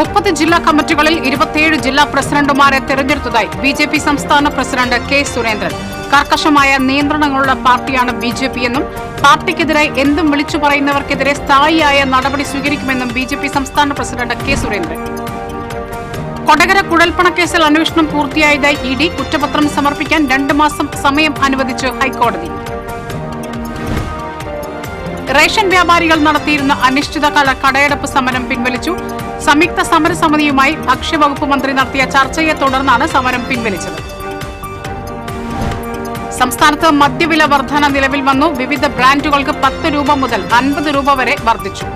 30 ജില്ലാ കമ്മിറ്റികളിൽ 27 ജില്ലാ പ്രസിഡന്റുമാരെ തെരഞ്ഞെടുത്തതായി ബിജെപി സംസ്ഥാന പ്രസിഡന്റ് കെ സുരേന്ദ്രൻ. കർക്കശമായ നിയന്ത്രണങ്ങളുള്ള പാർട്ടിയാണ് ബിജെപി എന്നും പാർട്ടിക്കെതിരെ എന്തും വിളിച്ചു പറയുന്നവർക്കെതിരെ സ്ഥായിയായ നടപടി സ്വീകരിക്കുമെന്നും ബിജെപി സംസ്ഥാന പ്രസിഡന്റ് കെ സുരേന്ദ്രൻ. കൊടകര കുഴൽപ്പണക്കേസിൽ അന്വേഷണം പൂർത്തിയായതായി ഇഡി. കുറ്റപത്രം സമർപ്പിക്കാൻ 2 മാസം സമയം അനുവദിച്ച് ഹൈക്കോടതി. റേഷൻ വ്യാപാരികൾ നടത്തിയിരുന്ന അനിശ്ചിതകാല കടയടപ്പ് സമരം പിൻവലിച്ചു. സംയുക്ത സമരസമിതിയുമായി ഭക്ഷ്യവകുപ്പ് മന്ത്രി നടത്തിയ ചർച്ചയെ തുടർന്നാണ് സമരം പിൻവലിച്ചത്. സംസ്ഥാനത്ത് മദ്യവില വർധന നിലവിൽ വന്നു. വിവിധ ബ്രാൻഡുകൾക്ക് 10 രൂപ മുതൽ 50 രൂപ വരെ വർദ്ധിച്ചു.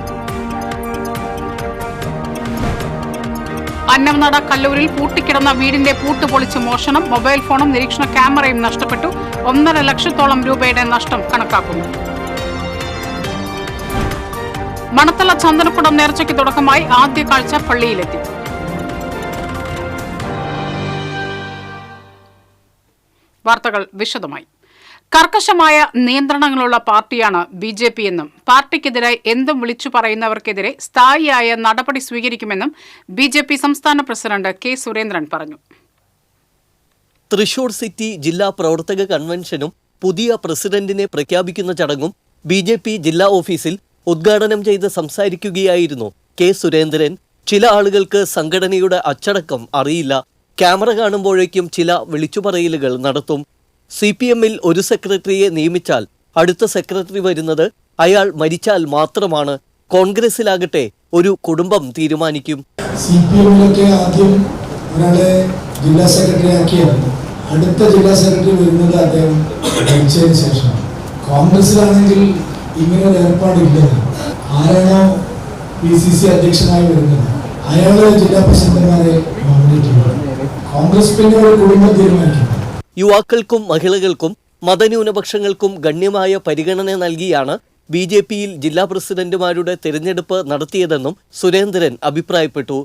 അന്നംനട കല്ലൂരിൽ പൂട്ടിക്കിടന്ന വീടിന്റെ പൂട്ട് പൊളിച്ച് മോഷണം. മൊബൈൽ ഫോണും നിരീക്ഷണ ക്യാമറയും നഷ്ടപ്പെട്ടു. 1.5 ലക്ഷത്തോളം രൂപയുടെ നഷ്ടം കണക്കാക്കുന്നു. മണത്തല ചന്ദനക്കുടം നേർച്ചയ്ക്ക് തുടക്കമായി. ആദ്യ കാഴ്ച പള്ളിയിലെത്തി. വാർത്തകൾ വിശദമായി. കർക്കശമായ നിയന്ത്രണങ്ങളുള്ള പാർട്ടിയാണ് ബിജെപി എന്നും പാർട്ടിക്കെതിരെ എന്തും വിളിച്ചു പറയുന്നവർക്കെതിരെ സ്ഥായിയായ നടപടി സ്വീകരിക്കുമെന്നും ബിജെപി സംസ്ഥാന പ്രസിഡന്റ് കെ സുരേന്ദ്രൻ പറഞ്ഞു. തൃശൂർ സിറ്റി ജില്ലാ പ്രവർത്തക കൺവെൻഷനും പുതിയ പ്രസിഡന്റിനെ പ്രഖ്യാപിക്കുന്ന ചടങ്ങും ബിജെപി ജില്ലാ ഓഫീസിൽ ഉദ്ഘാടനം ചെയ്ത് സംസാരിക്കുകയായിരുന്നു കെ സുരേന്ദ്രൻ. ചില ആളുകൾക്ക് സംഘടനയുടെ അച്ചടക്കം അറിയില്ല. ക്യാമറ കാണുമ്പോഴേക്കും ചില വിളിച്ചുപറയലുകൾ നടത്തും. CPM-ൽ ഒരു സെക്രട്ടറിയെ നിയമിച്ചാൽ അടുത്ത സെക്രട്ടറി വരുന്നത് അയാൾ മരിച്ചാൽ മാത്രമാണ്. കോൺഗ്രസിലാകട്ടെ ഒരു കുടുംബം തീരുമാനിക്കും. CPM-ലൊക്കെ ആദ്യം ഒരാളെ ജില്ലാ സെക്രട്ടറി ആക്കിയാണ്. അടുത്ത ജില്ലാ സെക്രട്ടറി വരുന്നത് അദ്ദേഹം മരിച്ചതിന് ശേഷം. കോൺഗ്രസിലാണെങ്കിൽ ഇങ്ങനെ ഒരു ഏർപ്പാടില്ല. ആരാണോ PCC അധ്യക്ഷനായി വരുന്നത് അയാളെ ജില്ലാ പ്രസിഡന്റുമാരെ നോമിനേറ്റ് ചെയ്യും. കോൺഗ്രസ് പിന്നെ ഒരു കുടുംബം തീരുമാനിക്കും. യുവാക്കൾക്കും മഹിളകൾക്കും മതന്യൂനപക്ഷങ്ങൾക്കും ഗണ്യമായ പരിഗണന നൽകിയാണ് BJP-യിൽ ജില്ലാ പ്രസിഡന്റുമാരുടെ തെരഞ്ഞെടുപ്പ് നടത്തിയതെന്നും സുരേന്ദ്രൻ അഭിപ്രായപ്പെട്ടു.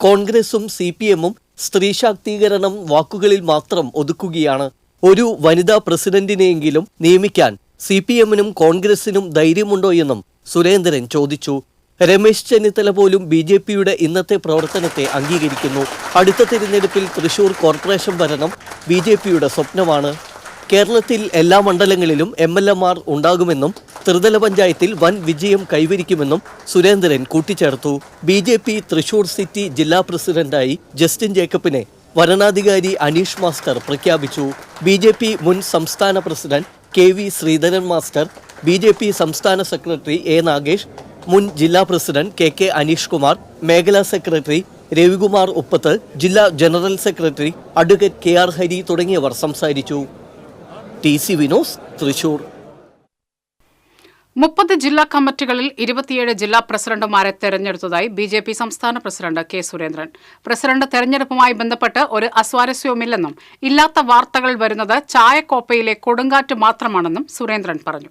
കോൺഗ്രസും CPM-ഉം സ്ത്രീ ശാക്തീകരണം വാക്കുകളിൽ മാത്രം ഒതുക്കുകയാണ്. ഒരു വനിതാ പ്രസിഡന്റിനെയെങ്കിലും നിയമിക്കാൻ CPM-നും കോൺഗ്രസിനും ധൈര്യമുണ്ടോ എന്നും സുരേന്ദ്രൻ ചോദിച്ചു. രമേശ് ചെന്നിത്തല പോലും BJP-യുടെ ഇന്നത്തെ പ്രവർത്തനത്തെ അംഗീകരിക്കുന്നു. അടുത്ത തിരഞ്ഞെടുപ്പിൽ തൃശൂർ കോർപ്പറേഷൻ ഭരണം BJP-യുടെ സ്വപ്നമാണ്. കേരളത്തിൽ എല്ലാ മണ്ഡലങ്ങളിലും MLA-മാർ ഉണ്ടാകുമെന്നും ത്രിതല പഞ്ചായത്തിൽ വൻ വിജയം കൈവരിക്കുമെന്നും സുരേന്ദ്രൻ കൂട്ടിച്ചേർത്തു. BJP തൃശൂർ സിറ്റി ജില്ലാ പ്രസിഡന്റായി ജസ്റ്റിൻ ജേക്കബിനെ വരണാധികാരി അനീഷ് മാസ്റ്റർ പ്രഖ്യാപിച്ചു. BJP മുൻ സംസ്ഥാന president KV Sreedharan master, BJP സംസ്ഥാന സെക്രട്ടറി A നാഗേഷ്, മുൻ ജില്ലാ പ്രസിഡന്റ് KK അനീഷ് കുമാർ, മേഖലാ സെക്രട്ടറി രവികുമാർ ഉപ്പത്ത്, ജില്ലാ general secretary advocate KR Hari തുടങ്ങിയവർ സംസാരിച്ചു. TC വിനോസ്, തൃശൂർ. 30 ജില്ലാ കമ്മിറ്റികളിൽ 27 ജില്ലാ പ്രസിഡന്റുമാരെ തെരഞ്ഞെടുത്തതായി ബിജെപി സംസ്ഥാന പ്രസിഡന്റ് കെ സുരേന്ദ്രൻ. പ്രസിഡന്റ് തെരഞ്ഞെടുപ്പുമായി ബന്ധപ്പെട്ട് ഒരു അസ്വാരസ്യവുമില്ലെന്നും ഇല്ലാത്ത വാർത്തകൾ വരുന്നത് ചായക്കോപ്പയിലെ കൊടുങ്കാറ്റ് മാത്രമാണെന്നും സുരേന്ദ്രൻ പറഞ്ഞു.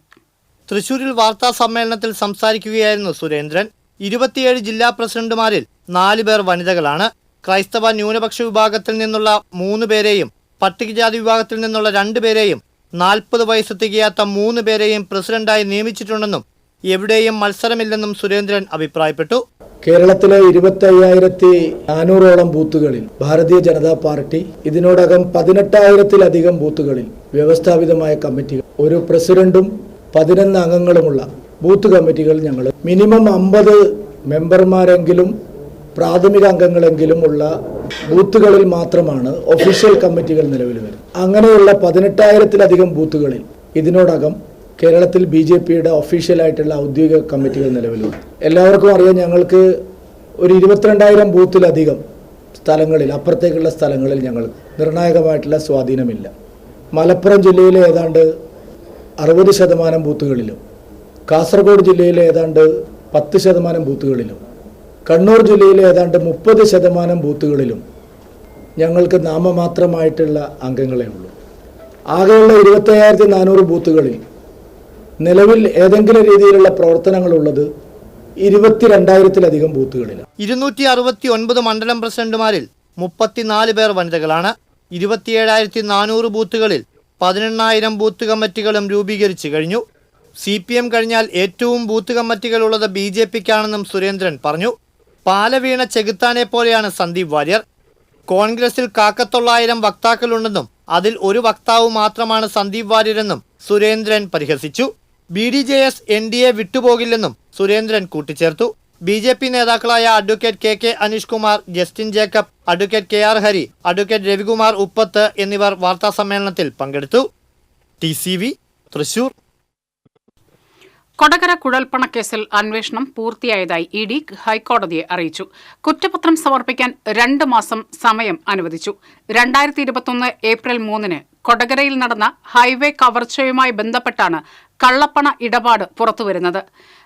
തൃശൂരിൽ വാർത്താ സമ്മേളനത്തിൽ സംസാരിക്കുകയായിരുന്നു സുരേന്ദ്രൻ. 27 ജില്ലാ പ്രസിഡന്റുമാരിൽ 4 പേർ വനിതകളാണ്. ക്രൈസ്തവ ന്യൂനപക്ഷ വിഭാഗത്തിൽ നിന്നുള്ള 3 പേരെയും പട്ടികജാതി വിഭാഗത്തിൽ നിന്നുള്ള 2 പേരെയും 40 വയസ്സ് തികയാത്ത 3 പേരെയും പ്രസിഡന്റായി നിയമിച്ചിട്ടുണ്ടെന്നും എവിടെയും മത്സരമില്ലെന്നും സുരേന്ദ്രൻ അഭിപ്രായപ്പെട്ടു. കേരളത്തിലെ 25,400-ഓളം ബൂത്തുകളിൽ ഭാരതീയ ജനതാ പാർട്ടി, ഇതിനോടകം 18,000-ലധികം ബൂത്തുകളിൽ വ്യവസ്ഥാപിതമായ കമ്മിറ്റികൾ, ഒരു പ്രസിഡന്റും 11 അംഗങ്ങളുമുള്ള ബൂത്ത് കമ്മിറ്റികൾ ഞങ്ങൾ മിനിമം 50 മെമ്പർമാരെങ്കിലും പ്രാഥമിക അംഗങ്ങളെങ്കിലും ഉള്ള ബൂത്തുകളിൽ മാത്രമാണ് ഒഫീഷ്യൽ കമ്മിറ്റികൾ നിലവിൽ വരുന്നത്. അങ്ങനെയുള്ള 18,000-ലധികം ബൂത്തുകളിൽ ഇതിനോടകം കേരളത്തിൽ BJP-യുടെ ഒഫീഷ്യലായിട്ടുള്ള ഔദ്യോഗിക കമ്മിറ്റികൾ നിലവിലുണ്ട്. എല്ലാവർക്കും അറിയാം, ഞങ്ങൾക്ക് ഒരു 22,000 ബൂത്തിലധികം സ്ഥലങ്ങളിൽ, അപ്പുറത്തേക്കുള്ള സ്ഥലങ്ങളിൽ ഞങ്ങൾ നിർണായകമായിട്ടുള്ള സ്വാധീനമില്ല. മലപ്പുറം ജില്ലയിലെ ഏതാണ്ട് 60% ബൂത്തുകളിലും, കാസർഗോഡ് ജില്ലയിലെ ഏതാണ്ട് 10% ബൂത്തുകളിലും, കണ്ണൂർ ജില്ലയിലെ ഏതാണ്ട് 30% ബൂത്തുകളിലും ഞങ്ങൾക്ക് നാമമാത്രമായിട്ടുള്ള അംഗങ്ങളെ ഉള്ളൂ. ആകെയുള്ള 25,400 ബൂത്തുകളിൽ നിലവിൽ ഏതെങ്കിലും രീതിയിലുള്ള പ്രവർത്തനങ്ങളുള്ളത് 22,000-ലധികം ബൂത്തുകളിലാണ്. 269 മണ്ഡലം പ്രസിഡന്റുമാരിൽ 34 പേർ വനിതകളാണ്. 27,400 ബൂത്തുകളിൽ 18,000 ബൂത്ത് കമ്മിറ്റികളും രൂപീകരിച്ചു കഴിഞ്ഞു. CPM കഴിഞ്ഞാൽ ഏറ്റവും ബൂത്ത് കമ്മിറ്റികളുള്ളത് BJP-ക്കാണെന്നും സുരേന്ദ്രൻ പറഞ്ഞു. പാലവീണ ചെകുത്താനെ പോലെയാണ് സന്ദീപ് വാര്യർ. കോൺഗ്രസിൽ കാക്കത്തൊള്ളായിരം വക്താക്കളുണ്ടെന്നും അതിൽ ഒരു വക്താവ് മാത്രമാണ് സന്ദീപ് വാര്യരെന്നും സുരേന്ദ്രൻ പരിഹസിച്ചു. BDJS NDA വിട്ടുപോകില്ലെന്നും സുരേന്ദ്രൻ കൂട്ടിച്ചേർത്തു. BJP നേതാക്കളായ advocate KK Aneesh Kumar, Justin Jacob, advocate KR Hari, advocate Ravikumar Uppath എന്നിവർ വാർത്താസമ്മേളനത്തിൽ പങ്കെടുത്തു. TCV തൃശൂർ. കൊടകര കുഴൽപ്പണക്കേസിൽ അന്വേഷണം പൂർത്തിയായതായി ED ഹൈക്കോടതിയെ അറിയിച്ചു. കുറ്റപത്രം സമർപ്പിക്കാൻ 2 മാസം സമയം അനുവദിച്ചു. 2021 ഏപ്രിൽ 3 കൊടകരയിൽ നടന്ന ഹൈവേ കവർച്ചയുമായി ബന്ധപ്പെട്ടാണ് കള്ളപ്പണ ഇടപാട് പുറത്തുവരുന്നത്.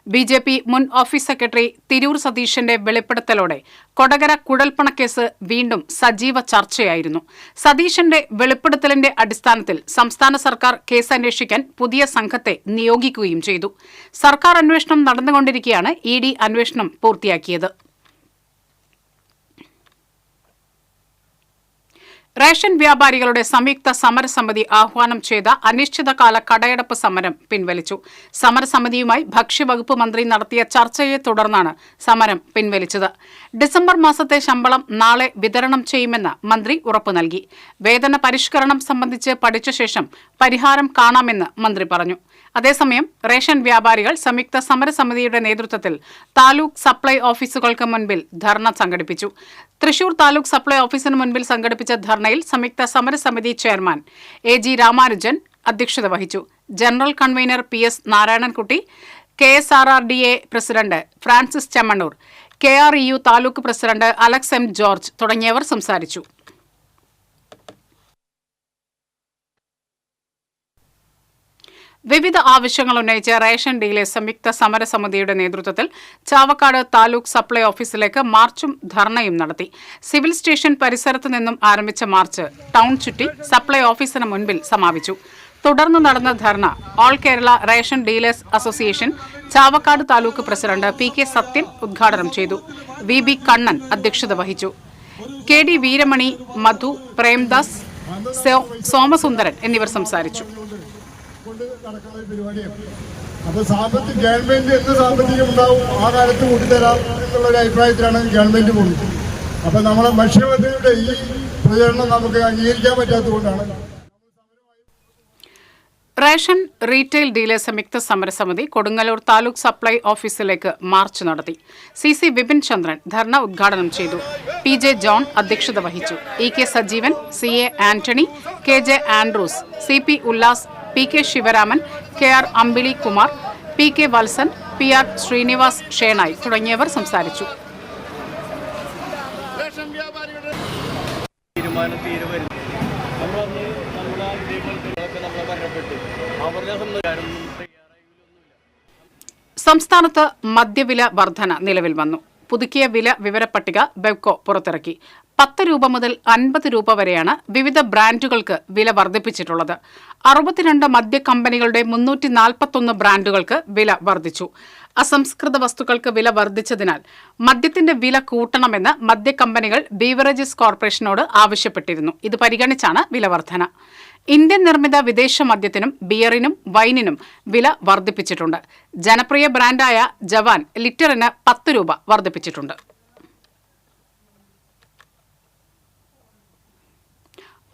BJP മുൻ ഓഫീസ് സെക്രട്ടറി തിരൂർ സതീശന്റെ വെളിപ്പെടുത്തലോടെ കൊടകര കുഴൽപ്പണക്കേസ് വീണ്ടും സജീവ ചർച്ചയായിരുന്നു. സതീശന്റെ വെളിപ്പെടുത്തലിന്റെ അടിസ്ഥാനത്തിൽ സംസ്ഥാന സർക്കാർ കേസ് അന്വേഷിക്കാൻ പുതിയ സംഘത്തെ നിയോഗിക്കുകയും ചെയ്തു. സർക്കാർ അന്വേഷണം നടന്നുകൊണ്ടിരിക്കെയാണ് ED അന്വേഷണം പൂർത്തിയാക്കിയത്. റേഷൻ വ്യാപാരികളുടെ സംയുക്ത സമരസമിതി ആഹ്വാനം ചെയ്ത അനിശ്ചിതകാല കടയടപ്പ് സമരം പിൻവലിച്ചു. സമരസമിതിയുമായി ഭക്ഷ്യവകുപ്പ് മന്ത്രി നടത്തിയ ചർച്ചയെ തുടർന്നാണ് സമരം പിൻവലിച്ചത്. ഡിസംബർ മാസത്തെ ശമ്പളം നാളെ വിതരണം ചെയ്യുമെന്ന് മന്ത്രി ഉറപ്പു നൽകി. വേതന പരിഷ്കരണം സംബന്ധിച്ച് പഠിച്ച ശേഷം പരിഹാരം കാണാമെന്ന് മന്ത്രി പറഞ്ഞു. അതേസമയം റേഷൻ വ്യാപാരികൾ സംയുക്ത സമരസമിതിയുടെ നേതൃത്വത്തിൽ താലൂക്ക് സപ്ലൈ ഓഫീസുകൾക്ക് മുൻപിൽ ധർണ സംഘടിപ്പിച്ചു. തൃശൂർ താലൂക്ക് സപ്ലൈ ഓഫീസിന് മുൻപിൽ സംഘടിപ്പിച്ച ധർണയിൽ സംയുക്ത സമരസമിതി ചെയർമാൻ AG രാമാനുജൻ അധ്യക്ഷത വഹിച്ചു. General convener PS Narayanankutty, KSRRDA president Francis Chemmanur, KREU taluk president Alex M George തുടങ്ങിയവർ സംസാരിച്ചു. വിവിധ ആവശ്യങ്ങൾ ഉന്നയിച്ച് റേഷൻ ഡീലേഴ്സ് സംയുക്ത സമരസമിതിയുടെ നേതൃത്വത്തിൽ ചാവക്കാട് താലൂക്ക് സപ്ലൈ ഓഫീസിലേക്ക് മാർച്ചും ധർണയും നടത്തി. സിവിൽ സ്റ്റേഷൻ പരിസരത്ത് നിന്നും ആരംഭിച്ച മാർച്ച് ടൗൺ ചുറ്റി സപ്ലൈ ഓഫീസിന് മുൻപിൽ സമാപിച്ചു. തുടർന്ന് നടന്ന dharna all Kerala ration dealers association Chavakkad taluk president PK Sathyan ഉദ്ഘാടനം ചെയ്തു. VB കണ്ണൻ അധ്യക്ഷത വഹിച്ചു. KD വീരമണി, മധു, പ്രേംദാസ്, സോമസുന്ദരൻ എന്നിവർ സംസാരിച്ചു. അപ്പോൾ ഗവൺമെന്റ് എന്ത് സാമ്പത്തികം ഉണ്ടാവും ആ കാലത്ത് കൂട്ടിത്തരാം എന്നുള്ളൊരു അഭിപ്രായത്തിലാണ് ഗവൺമെന്റ് പോകുന്നത്. അപ്പോൾ നമ്മളെ ഭക്ഷ്യമന്ത്രിയുടെ ഈ പ്രചരണം നമുക്ക് അംഗീകരിക്കാൻ പറ്റാത്തതുകൊണ്ടാണ്. റേഷൻ റീറ്റെയിൽ ഡീലേഴ്സ് സംയുക്ത സമരസമിതി കൊടുങ്ങല്ലൂർ താലൂക്ക് സപ്ലൈ ഓഫീസിലേക്ക് മാർച്ച് നടത്തി. CC വിപിൻ ചന്ദ്രൻ ധർണ ഉദ്ഘാടനം ചെയ്തു. PJ ജോൺ അധ്യക്ഷത വഹിച്ചു. EK Sajeevan, CA Antony, KJ Andrews, CP Ullas, PK Sivaraman, KR Ambili Kumar, PK Valsan, PR Srinivas Shenoy തുടങ്ങിയവർ സംസാരിച്ചു. സംസ്ഥാനത്ത് മദ്യവില വർധന നിലവിൽ വന്നു. പുതുക്കിയ വില വിവരപ്പട്ടിക ബെവ്കോ പുറത്തിറക്കി. 10 രൂപ മുതൽ 50 രൂപ വരെയാണ് വിവിധ ബ്രാൻഡുകൾക്ക് വില വർദ്ധിപ്പിച്ചിട്ടുള്ളത്. 62 മദ്യ കമ്പനികളുടെ 341 ബ്രാൻഡുകൾക്ക് വില വർദ്ധിച്ചു. അസംസ്കൃത വസ്തുക്കൾക്ക് വില വർദ്ധിച്ചതിനാൽ മദ്യത്തിന്റെ വില കൂട്ടണമെന്ന് മദ്യക്കമ്പനികൾ ബീവറേജസ് കോർപ്പറേഷനോട് ആവശ്യപ്പെട്ടിരുന്നു. ഇത് പരിഗണിച്ചാണ് വില വർധന. ഇന്ത്യൻ നിർമ്മിത വിദേശ മദ്യത്തിനും ബിയറിനും വൈനിനും വില വർദ്ധിപ്പിച്ചിട്ടുണ്ട്. ജനപ്രിയ ബ്രാൻഡായ ജവാൻ ലിറ്ററിന് 10 രൂപ വർദ്ധിപ്പിച്ചിട്ടുണ്ട്.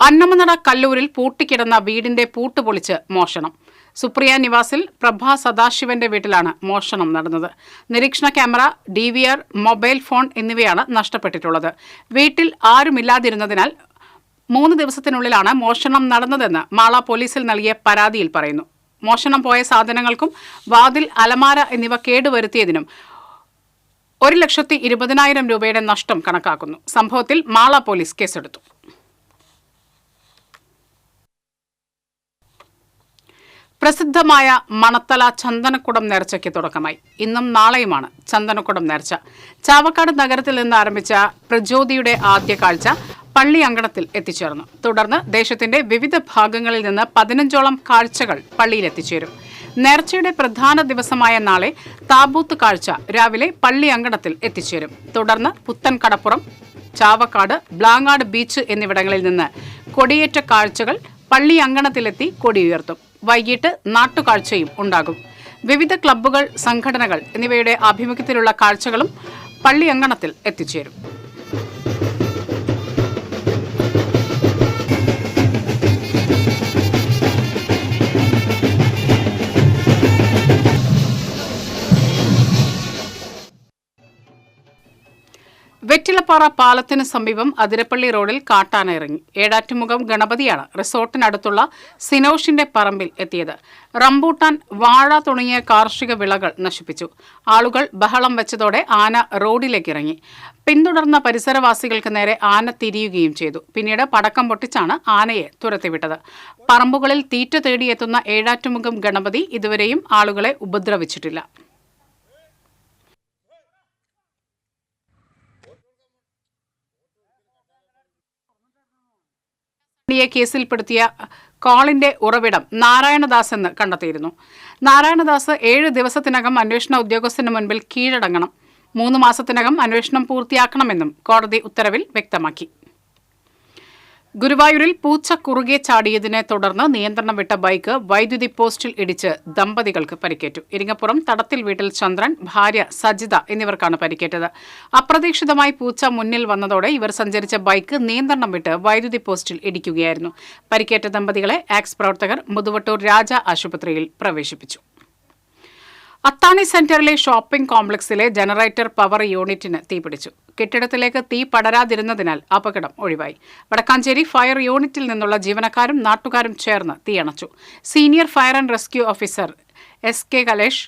അന്നമനട കല്ലൂരിൽ പൂട്ടിക്കിടന്ന വീടിന്റെ പൂട്ട് പൊളിച്ച് മോഷണം. സുപ്രിയ നിവാസിൽ പ്രഭാ സദാശിവന്റെ വീട്ടിലാണ് മോഷണം നടന്നത്. നിരീക്ഷണ ക്യാമറ, DVR, മൊബൈൽ ഫോൺ എന്നിവയാണ് നഷ്ടപ്പെട്ടിട്ടുള്ളത്. വീട്ടിൽ ആരുമില്ലാതിരുന്നതിനാൽ 3 ദിവസത്തിനുള്ളിലാണ് മോഷണം നടന്നതെന്ന് മാള പോലീസിൽ നൽകിയ പരാതിയിൽ പറയുന്നു. മോഷണം പോയ സാധനങ്ങൾക്കും വാതിൽ, അലമാര എന്നിവ കേടുവരുത്തിയതിനും 1,20,000 രൂപയുടെ നഷ്ടം കണക്കാക്കുന്നു. സംഭവത്തിൽ മാള പോലീസ് കേസെടുത്തു. പ്രസിദ്ധമായ മണത്തല ചന്ദനക്കുടം നേർച്ചയ്ക്ക് തുടക്കമായി. ഇന്നും നാളെയുമാണ് ചന്ദനക്കുടം നേർച്ച. ചാവക്കാട് നഗരത്തിൽ നിന്ന് ആരംഭിച്ച പ്രജ്യോതിയുടെ ആദ്യ കാഴ്ച പള്ളി അങ്കണത്തിൽ എത്തിച്ചേർന്നു. തുടർന്ന് ദേശത്തിന്റെ വിവിധ ഭാഗങ്ങളിൽ നിന്ന് 15ഓളം കാഴ്ചകൾ പള്ളിയിൽ എത്തിച്ചേരും. നേർച്ചയുടെ പ്രധാന ദിവസമായ നാളെ താബൂത്ത് കാഴ്ച രാവിലെ പള്ളി അങ്കണത്തിൽ എത്തിച്ചേരും. തുടർന്ന് പുത്തൻ കടപ്പുറം, ചാവക്കാട്, ബ്ലാങ്ങാട് ബീച്ച് എന്നിവിടങ്ങളിൽ നിന്ന് കൊടിയേറ്റ കാഴ്ചകൾ പള്ളി അങ്കണത്തിലെത്തി കൊടിയുയർത്തും. വൈകിട്ട് നാട്ടുകാഴ്ചയും ഉണ്ടാകും. വിവിധ ക്ലബ്ബുകൾ, സംഘടനകൾ എന്നിവയുടെ ആഭിമുഖ്യത്തിലുള്ള കാഴ്ചകളും പള്ളി അങ്കണത്തിൽ എത്തിച്ചേരും. വെറ്റിലപ്പാറ പാലത്തിന് സമീപം അതിരപ്പള്ളി റോഡിൽ കാട്ടാന ഇറങ്ങി. ഏടാറ്റുമുഖം ഗണപതിയാണ് റിസോർട്ടിനടുത്തുള്ള സിനോഷിന്റെ പറമ്പിൽ എത്തിയത്. റംബൂട്ടാൻ, വാഴ തുടങ്ങിയ കാർഷിക വിളകൾ നശിപ്പിച്ചു. ആളുകൾ ബഹളം വെച്ചതോടെ ആന റോഡിലേക്ക് ഇറങ്ങി. പിന്തുടർന്ന പരിസരവാസികൾക്ക് നേരെ ആന തിരിയുകയും ചെയ്തു. പിന്നീട് പടക്കം പൊട്ടിച്ചാണ് ആനയെ തുരത്തിവിട്ടത്. പറമ്പുകളിൽ തീറ്റ തേടിയെത്തുന്ന ഏടാറ്റുമുഖം ഗണപതി ഇതുവരെയും ആളുകളെ ഉപദ്രവിച്ചിട്ടില്ല. കേസിൽപ്പെടുത്തിയ കോളിന്റെ ഉറവിടം നാരായണദാസ് എന്ന് കണ്ടെത്തിയിരുന്നു. നാരായണദാസ് 7 ദിവസത്തിനകം അന്വേഷണ ഉദ്യോഗസ്ഥന് മുൻപിൽ കീഴടങ്ങണം. 3 മാസത്തിനകം അന്വേഷണം പൂർത്തിയാക്കണമെന്നും കോടതി ഉത്തരവിൽ വ്യക്തമാക്കി. ഗുരുവായൂരിൽ പൂച്ച കുറുകെ ചാടിയതിനെ തുടർന്ന് നിയന്ത്രണം വിട്ട ബൈക്ക് വൈദ്യുതി പോസ്റ്റിൽ ഇടിച്ച് ദമ്പതികൾക്ക് പരിക്കേറ്റു. ഇരിങ്ങപ്പുറം തടത്തിൽ വീട്ടിൽ ചന്ദ്രൻ, ഭാര്യ സജിത എന്നിവർക്കാണ് പരിക്കേറ്റത്. അപ്രതീക്ഷിതമായി പൂച്ച മുന്നിൽ വന്നതോടെ ഇവർ സഞ്ചരിച്ച ബൈക്ക് നിയന്ത്രണം വിട്ട് വൈദ്യുതി പോസ്റ്റിൽ ഇടിക്കുകയായിരുന്നു. പരിക്കേറ്റ ദമ്പതികളെ ആക്സ് പ്രവർത്തകർ മുതുവട്ടൂർ രാജ ആശുപത്രിയിൽ പ്രവേശിപ്പിച്ചു. അത്താണി സെന്ററിലെ ഷോപ്പിംഗ് കോംപ്ലക്സിലെ ജനറേറ്റർ പവർ യൂണിറ്റിന് തീപിടിച്ചു. കെട്ടിടത്തിലേക്ക് തീ പടരാതിരുന്നതിനാൽ അപകടം ഒഴിവായി. വടക്കാഞ്ചേരി ഫയർ യൂണിറ്റിൽ നിന്നുള്ള ജീവനക്കാരും നാട്ടുകാരും ചേർന്ന് തീയണച്ചു. Senior fire and rescue officer SK Kalesh,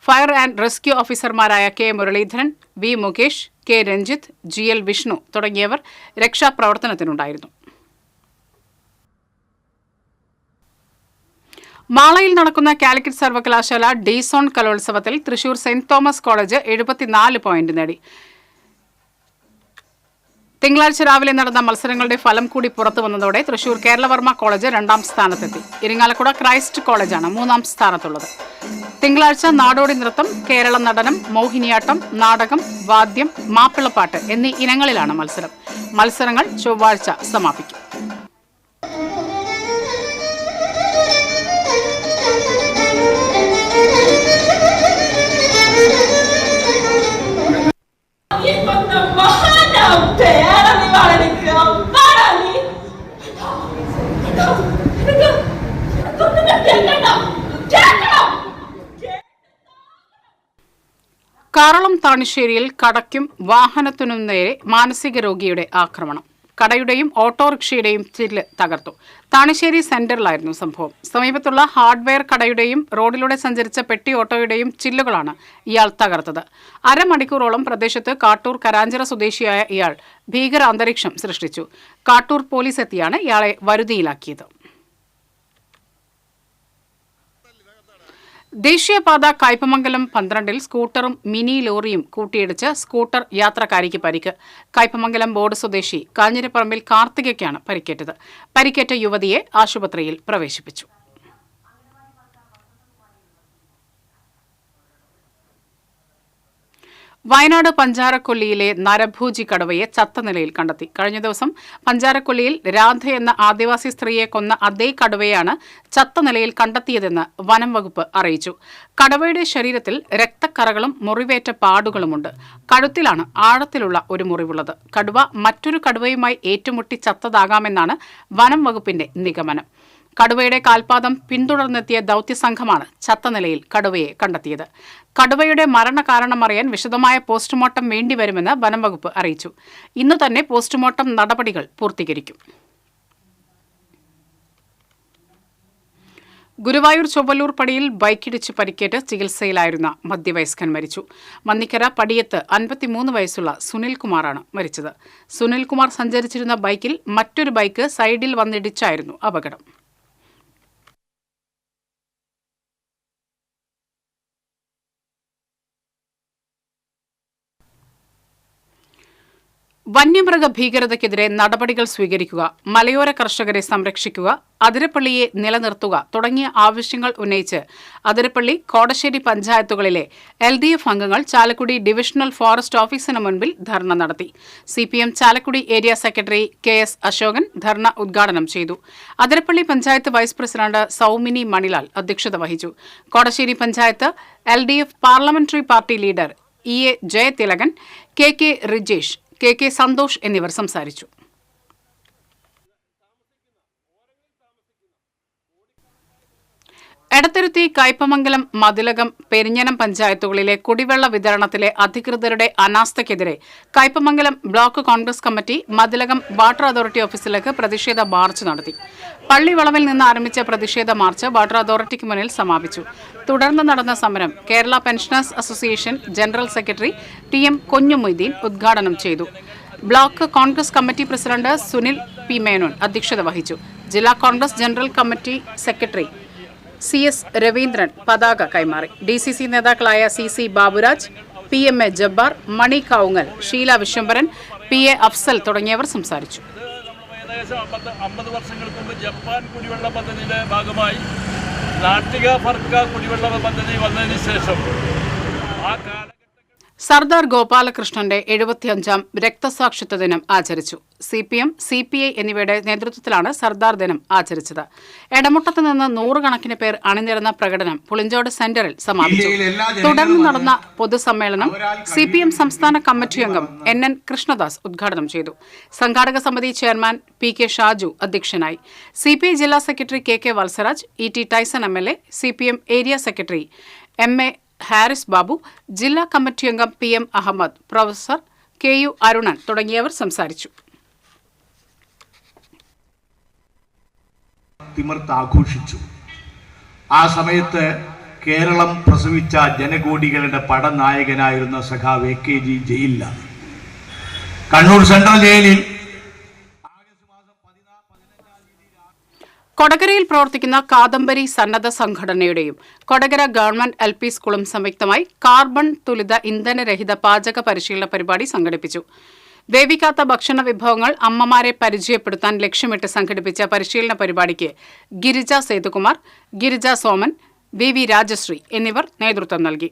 fire and rescue ഓഫീസർമാരായ K Muraleedharan, V Mukesh, K Ranjith, GL Vishnu തുടങ്ങിയവർ രക്ഷാപ്രവർത്തനത്തിനുണ്ടായിരുന്നു. മാളയിൽ നടക്കുന്ന കാലിക്കറ്റ് സർവകലാശാല ഡി-സോൺ കലോത്സവത്തിൽ Thrissur saint Thomas college 74 point നേടി. തിങ്കളാഴ്ച രാവിലെ നടന്ന മത്സരങ്ങളുടെ ഫലം കൂടി പുറത്തു വന്നതോടെ തൃശൂർ കേരളവർമ്മ കോളേജ് 2ാം സ്ഥാനത്തെത്തി. ഇരിങ്ങാലക്കുട ക്രൈസ്റ്റ് കോളേജാണ് 3ാം സ്ഥാനത്തുള്ളത്. തിങ്കളാഴ്ച നാടോടി നൃത്തം, കേരള നടനം, മോഹിനിയാട്ടം, നാടകം, വാദ്യം, മാപ്പിളപ്പാട്ട് എന്നീ ഇനങ്ങളിലാണ് മത്സരം. മത്സരങ്ങൾ ചൊവ്വാഴ്ച സമാപിക്കും. കാറളം താണിശ്ശേരിയിൽ കടയ്ക്കും വാഹനത്തിനും നേരെ മാനസിക രോഗിയുടെ ആക്രമണം. കടയുടെയും ഓട്ടോറിക്ഷയുടെയും ചില്ല് തകർത്തു. താണിശ്ശേരി സെന്ററിലായിരുന്നു സംഭവം. സമീപത്തുള്ള ഹാർഡ്വെയർ കടയുടെയും റോഡിലൂടെ സഞ്ചരിച്ച പെട്ടി ഓട്ടോയുടെയും ചില്ലുകളാണ് ഇയാൾ തകർത്തത്. അരമണിക്കൂറോളം പ്രദേശത്ത് കാട്ടൂർ കരാഞ്ചിറ സ്വദേശിയായ ഇയാൾ ഭീകര അന്തരീക്ഷം സൃഷ്ടിച്ചു. കാട്ടൂർ പോലീസ് എത്തിയാണ് ഇയാളെ വരുതിയിലാക്കിയത്. ദേശീയപാത കയ്പമംഗലം 12-ൽ സ്കൂട്ടറും മിനി ലോറിയും കൂട്ടിയിടിച്ച് സ്കൂട്ടർ യാത്രക്കാരിക്ക് പരിക്ക്. കയ്പമംഗലം ബോർഡ് സ്വദേശി കാഞ്ഞിരപ്പറമ്പിൽ കാർത്തികയ്ക്കാണ് പരിക്കേറ്റത്. പരിക്കേറ്റ യുവതിയെ ആശുപത്രിയിൽ പ്രവേശിപ്പിച്ചു. വയനാട് പഞ്ചാരക്കൊല്ലിയിലെ നരഭൂജി കടുവയെ ചത്ത നിലയിൽ കണ്ടെത്തി. കഴിഞ്ഞ ദിവസം പഞ്ചാരക്കൊല്ലിയിൽ രാധ എന്ന ആദിവാസി സ്ത്രീയെ കൊന്ന അതേ കടുവയാണ് ചത്ത നിലയിൽ കണ്ടെത്തിയതെന്ന് വനം വകുപ്പ് അറിയിച്ചു. കടുവയുടെ ശരീരത്തിൽ രക്തക്കറകളും മുറിവേറ്റ പാടുകളുമുണ്ട്. കഴുത്തിലാണ് ആഴത്തിലുള്ള ഒരു മുറിവുള്ളത്. കടുവ മറ്റൊരു കടുവയുമായി ഏറ്റുമുട്ടി ചത്തതാകാമെന്നാണ് വനം വകുപ്പിന്റെ നിഗമനം. കടുവയുടെ കാൽപാദം പിന്തുടർന്നെത്തിയ ദൌത്യസംഘമാണ് ചത്ത നിലയിൽ കടുവയെ കണ്ടെത്തിയത്. കടുവയുടെ മരണകാരണം അറിയാൻ വിശദമായ പോസ്റ്റ്മോർട്ടം വേണ്ടിവരുമെന്ന് വനംവകുപ്പ് അറിയിച്ചു. ഇന്ന് തന്നെ പോസ്റ്റ്മോർട്ടം നടപടികൾ പൂർത്തീകരിക്കും. ഗുരുവായൂർ ചൊവ്വല്ലൂർ പടിയിൽ ബൈക്കിടിച്ച് പരിക്കേറ്റ് ചികിത്സയിലായിരുന്ന മധ്യവയസ്കൻ മരിച്ചു. മന്നിക്കര പടിയത്ത് 53 വയസ്സുള്ള സുനിൽകുമാറാണ് മരിച്ചത്. സുനിൽകുമാർ സഞ്ചരിച്ചിരുന്ന ബൈക്കിൽ മറ്റൊരു ബൈക്ക് സൈഡിൽ വന്നിടിച്ചായിരുന്നു അപകടം. വന്യമൃഗ ഭീകരതയ്ക്കെതിരെ നടപടികൾ സ്വീകരിക്കുക, മലയോര കർഷകരെ സംരക്ഷിക്കുക, അതിരപ്പള്ളിയെ നിലനിർത്തുക തുടങ്ങിയ ആവശ്യങ്ങൾ ഉന്നയിച്ച് അതിരപ്പള്ളി, കോടശ്ശേരി പഞ്ചായത്തുകളിലെ LDF അംഗങ്ങൾ ചാലക്കുടി ഡിവിഷണൽ ഫോറസ്റ്റ് ഓഫീസിന് മുൻപിൽ ധർണ നടത്തി. CPM Chalakudy area secretary KS Asokan dharna ഉദ്ഘാടനം ചെയ്തു. അതിരപ്പള്ളി പഞ്ചായത്ത് വൈസ് പ്രസിഡന്റ് സൗമിനി മണിലാൽ അധ്യക്ഷത വഹിച്ചു. Kodassery panchayat LDF parliamentary party leader EA Jayathilakan, KK Rijesh, KK Santhosh എന്നിവർ സംസാരിച്ചു. എടത്തുരുത്തി, കയ്പമംഗലം, മതിലകം, പെരിഞ്ഞനം പഞ്ചായത്തുകളിലെ കുടിവെള്ള വിതരണത്തിലെ അധികൃതരുടെ അനാസ്ഥയ്ക്കെതിരെ Kaipamangalam block Congress committee Mathilakam water authority ഓഫീസിലേക്ക് പ്രതിഷേധ മാർച്ച് നടത്തി. പള്ളിവളവിൽ നിന്ന് ആരംഭിച്ച പ്രതിഷേധ മാർച്ച് വാട്ടർ അതോറിറ്റിക്ക് മുന്നിൽ സമാപിച്ചു. തുടർന്ന് നടന്ന സമരം Kerala pensioners association general secretary TM Kunjumoideen ഉദ്ഘാടനം ചെയ്തു. Block Congress committee president Sunil P. Menon അധ്യക്ഷത വഹിച്ചു. ജില്ലാ Congress general committee secretary CS Raveendran പതാക കൈമാറി. DCC നേതാക്കളായ CC ബാബുരാജ്, PMA ജബ്ബാർ, മണി കാവുങ്ങൽ, ഷീല വിശ്വംഭരൻ, PA അഫ്സൽ തുടങ്ങിയവർ സംസാരിച്ചു. ഏകദേശം 50 വർഷങ്ങൾക്ക് മുമ്പ് ജപ്പാൻ കുടിവെള്ള പദ്ധതിയുടെ ഭാഗമായി നാട്ടിക ഫർക്ക കുടിവെള്ള പദ്ധതി വന്നതിന് ശേഷം ആ കാലഘട്ടത്തിൽ സർദാർ ഗോപാലകൃഷ്ണന്റെ 75ാം രക്തസാക്ഷിത്വ ദിനം ആചരിച്ചു. CPM, CPI എന്നിവയുടെ നേതൃത്വത്തിലാണ് സർദാർ ദിനം ആചരിച്ചത്. എടമുട്ടത്ത് നിന്ന് 100 കണക്കിന് പേർ അണിനിരന്ന പ്രകടനം പുളിഞ്ചോട് സെന്ററിൽ സമാപിച്ചു. തുടർന്ന് നടന്ന പൊതുസമ്മേളനം CPM സംസ്ഥാന കമ്മിറ്റി അംഗം NN കൃഷ്ണദാസ് ഉദ്ഘാടനം ചെയ്തു. സംഘാടക സമിതി ചെയർമാൻ PK ഷാജു അധ്യക്ഷനായി. CPI ജില്ലാ secretary KK Valsaraj, ET Tyson MLA, CPM area secretary MA Haris Babu, ജില്ലാ കമ്മിറ്റി അംഗം PM Ahammed, professor KU Arunan തുടങ്ങിയവർ സംസാരിച്ചു. ആഘോഷിച്ചു. ആ സമയത്ത് കേരളം പ്രസവിച്ച ജനകോടികളുടെ പടനായകനായിരുന്ന സഖാവ് AKG ജയിലിലാണ്. കണ്ണൂർ സെൻട്രൽ ജയിലിൽ കൊടകരയിൽ പ്രവർത്തിക്കുന്ന കാദംബരി സന്നദ്ധ സംഘടനയുടെയും കൊടകര ഗവൺമെന്റ് LP സ്കൂളും സംയുക്തമായി കാർബൺ തുലിത ഇന്ധനരഹിത പാചക പരിശീലന പരിപാടി സംഘടിപ്പിച്ചു. വേവിക്കാത്ത ഭക്ഷണ വിഭവങ്ങൾ അമ്മമാരെ പരിചയപ്പെടുത്താൻ ലക്ഷ്യമിട്ട് സംഘടിപ്പിച്ച പരിശീലന പരിപാടിക്ക് ഗിരിജ സേതുകുമാർ, ഗിരിജ സോമൻ, VV രാജശ്രീ എന്നിവർ നേതൃത്വം നൽകി.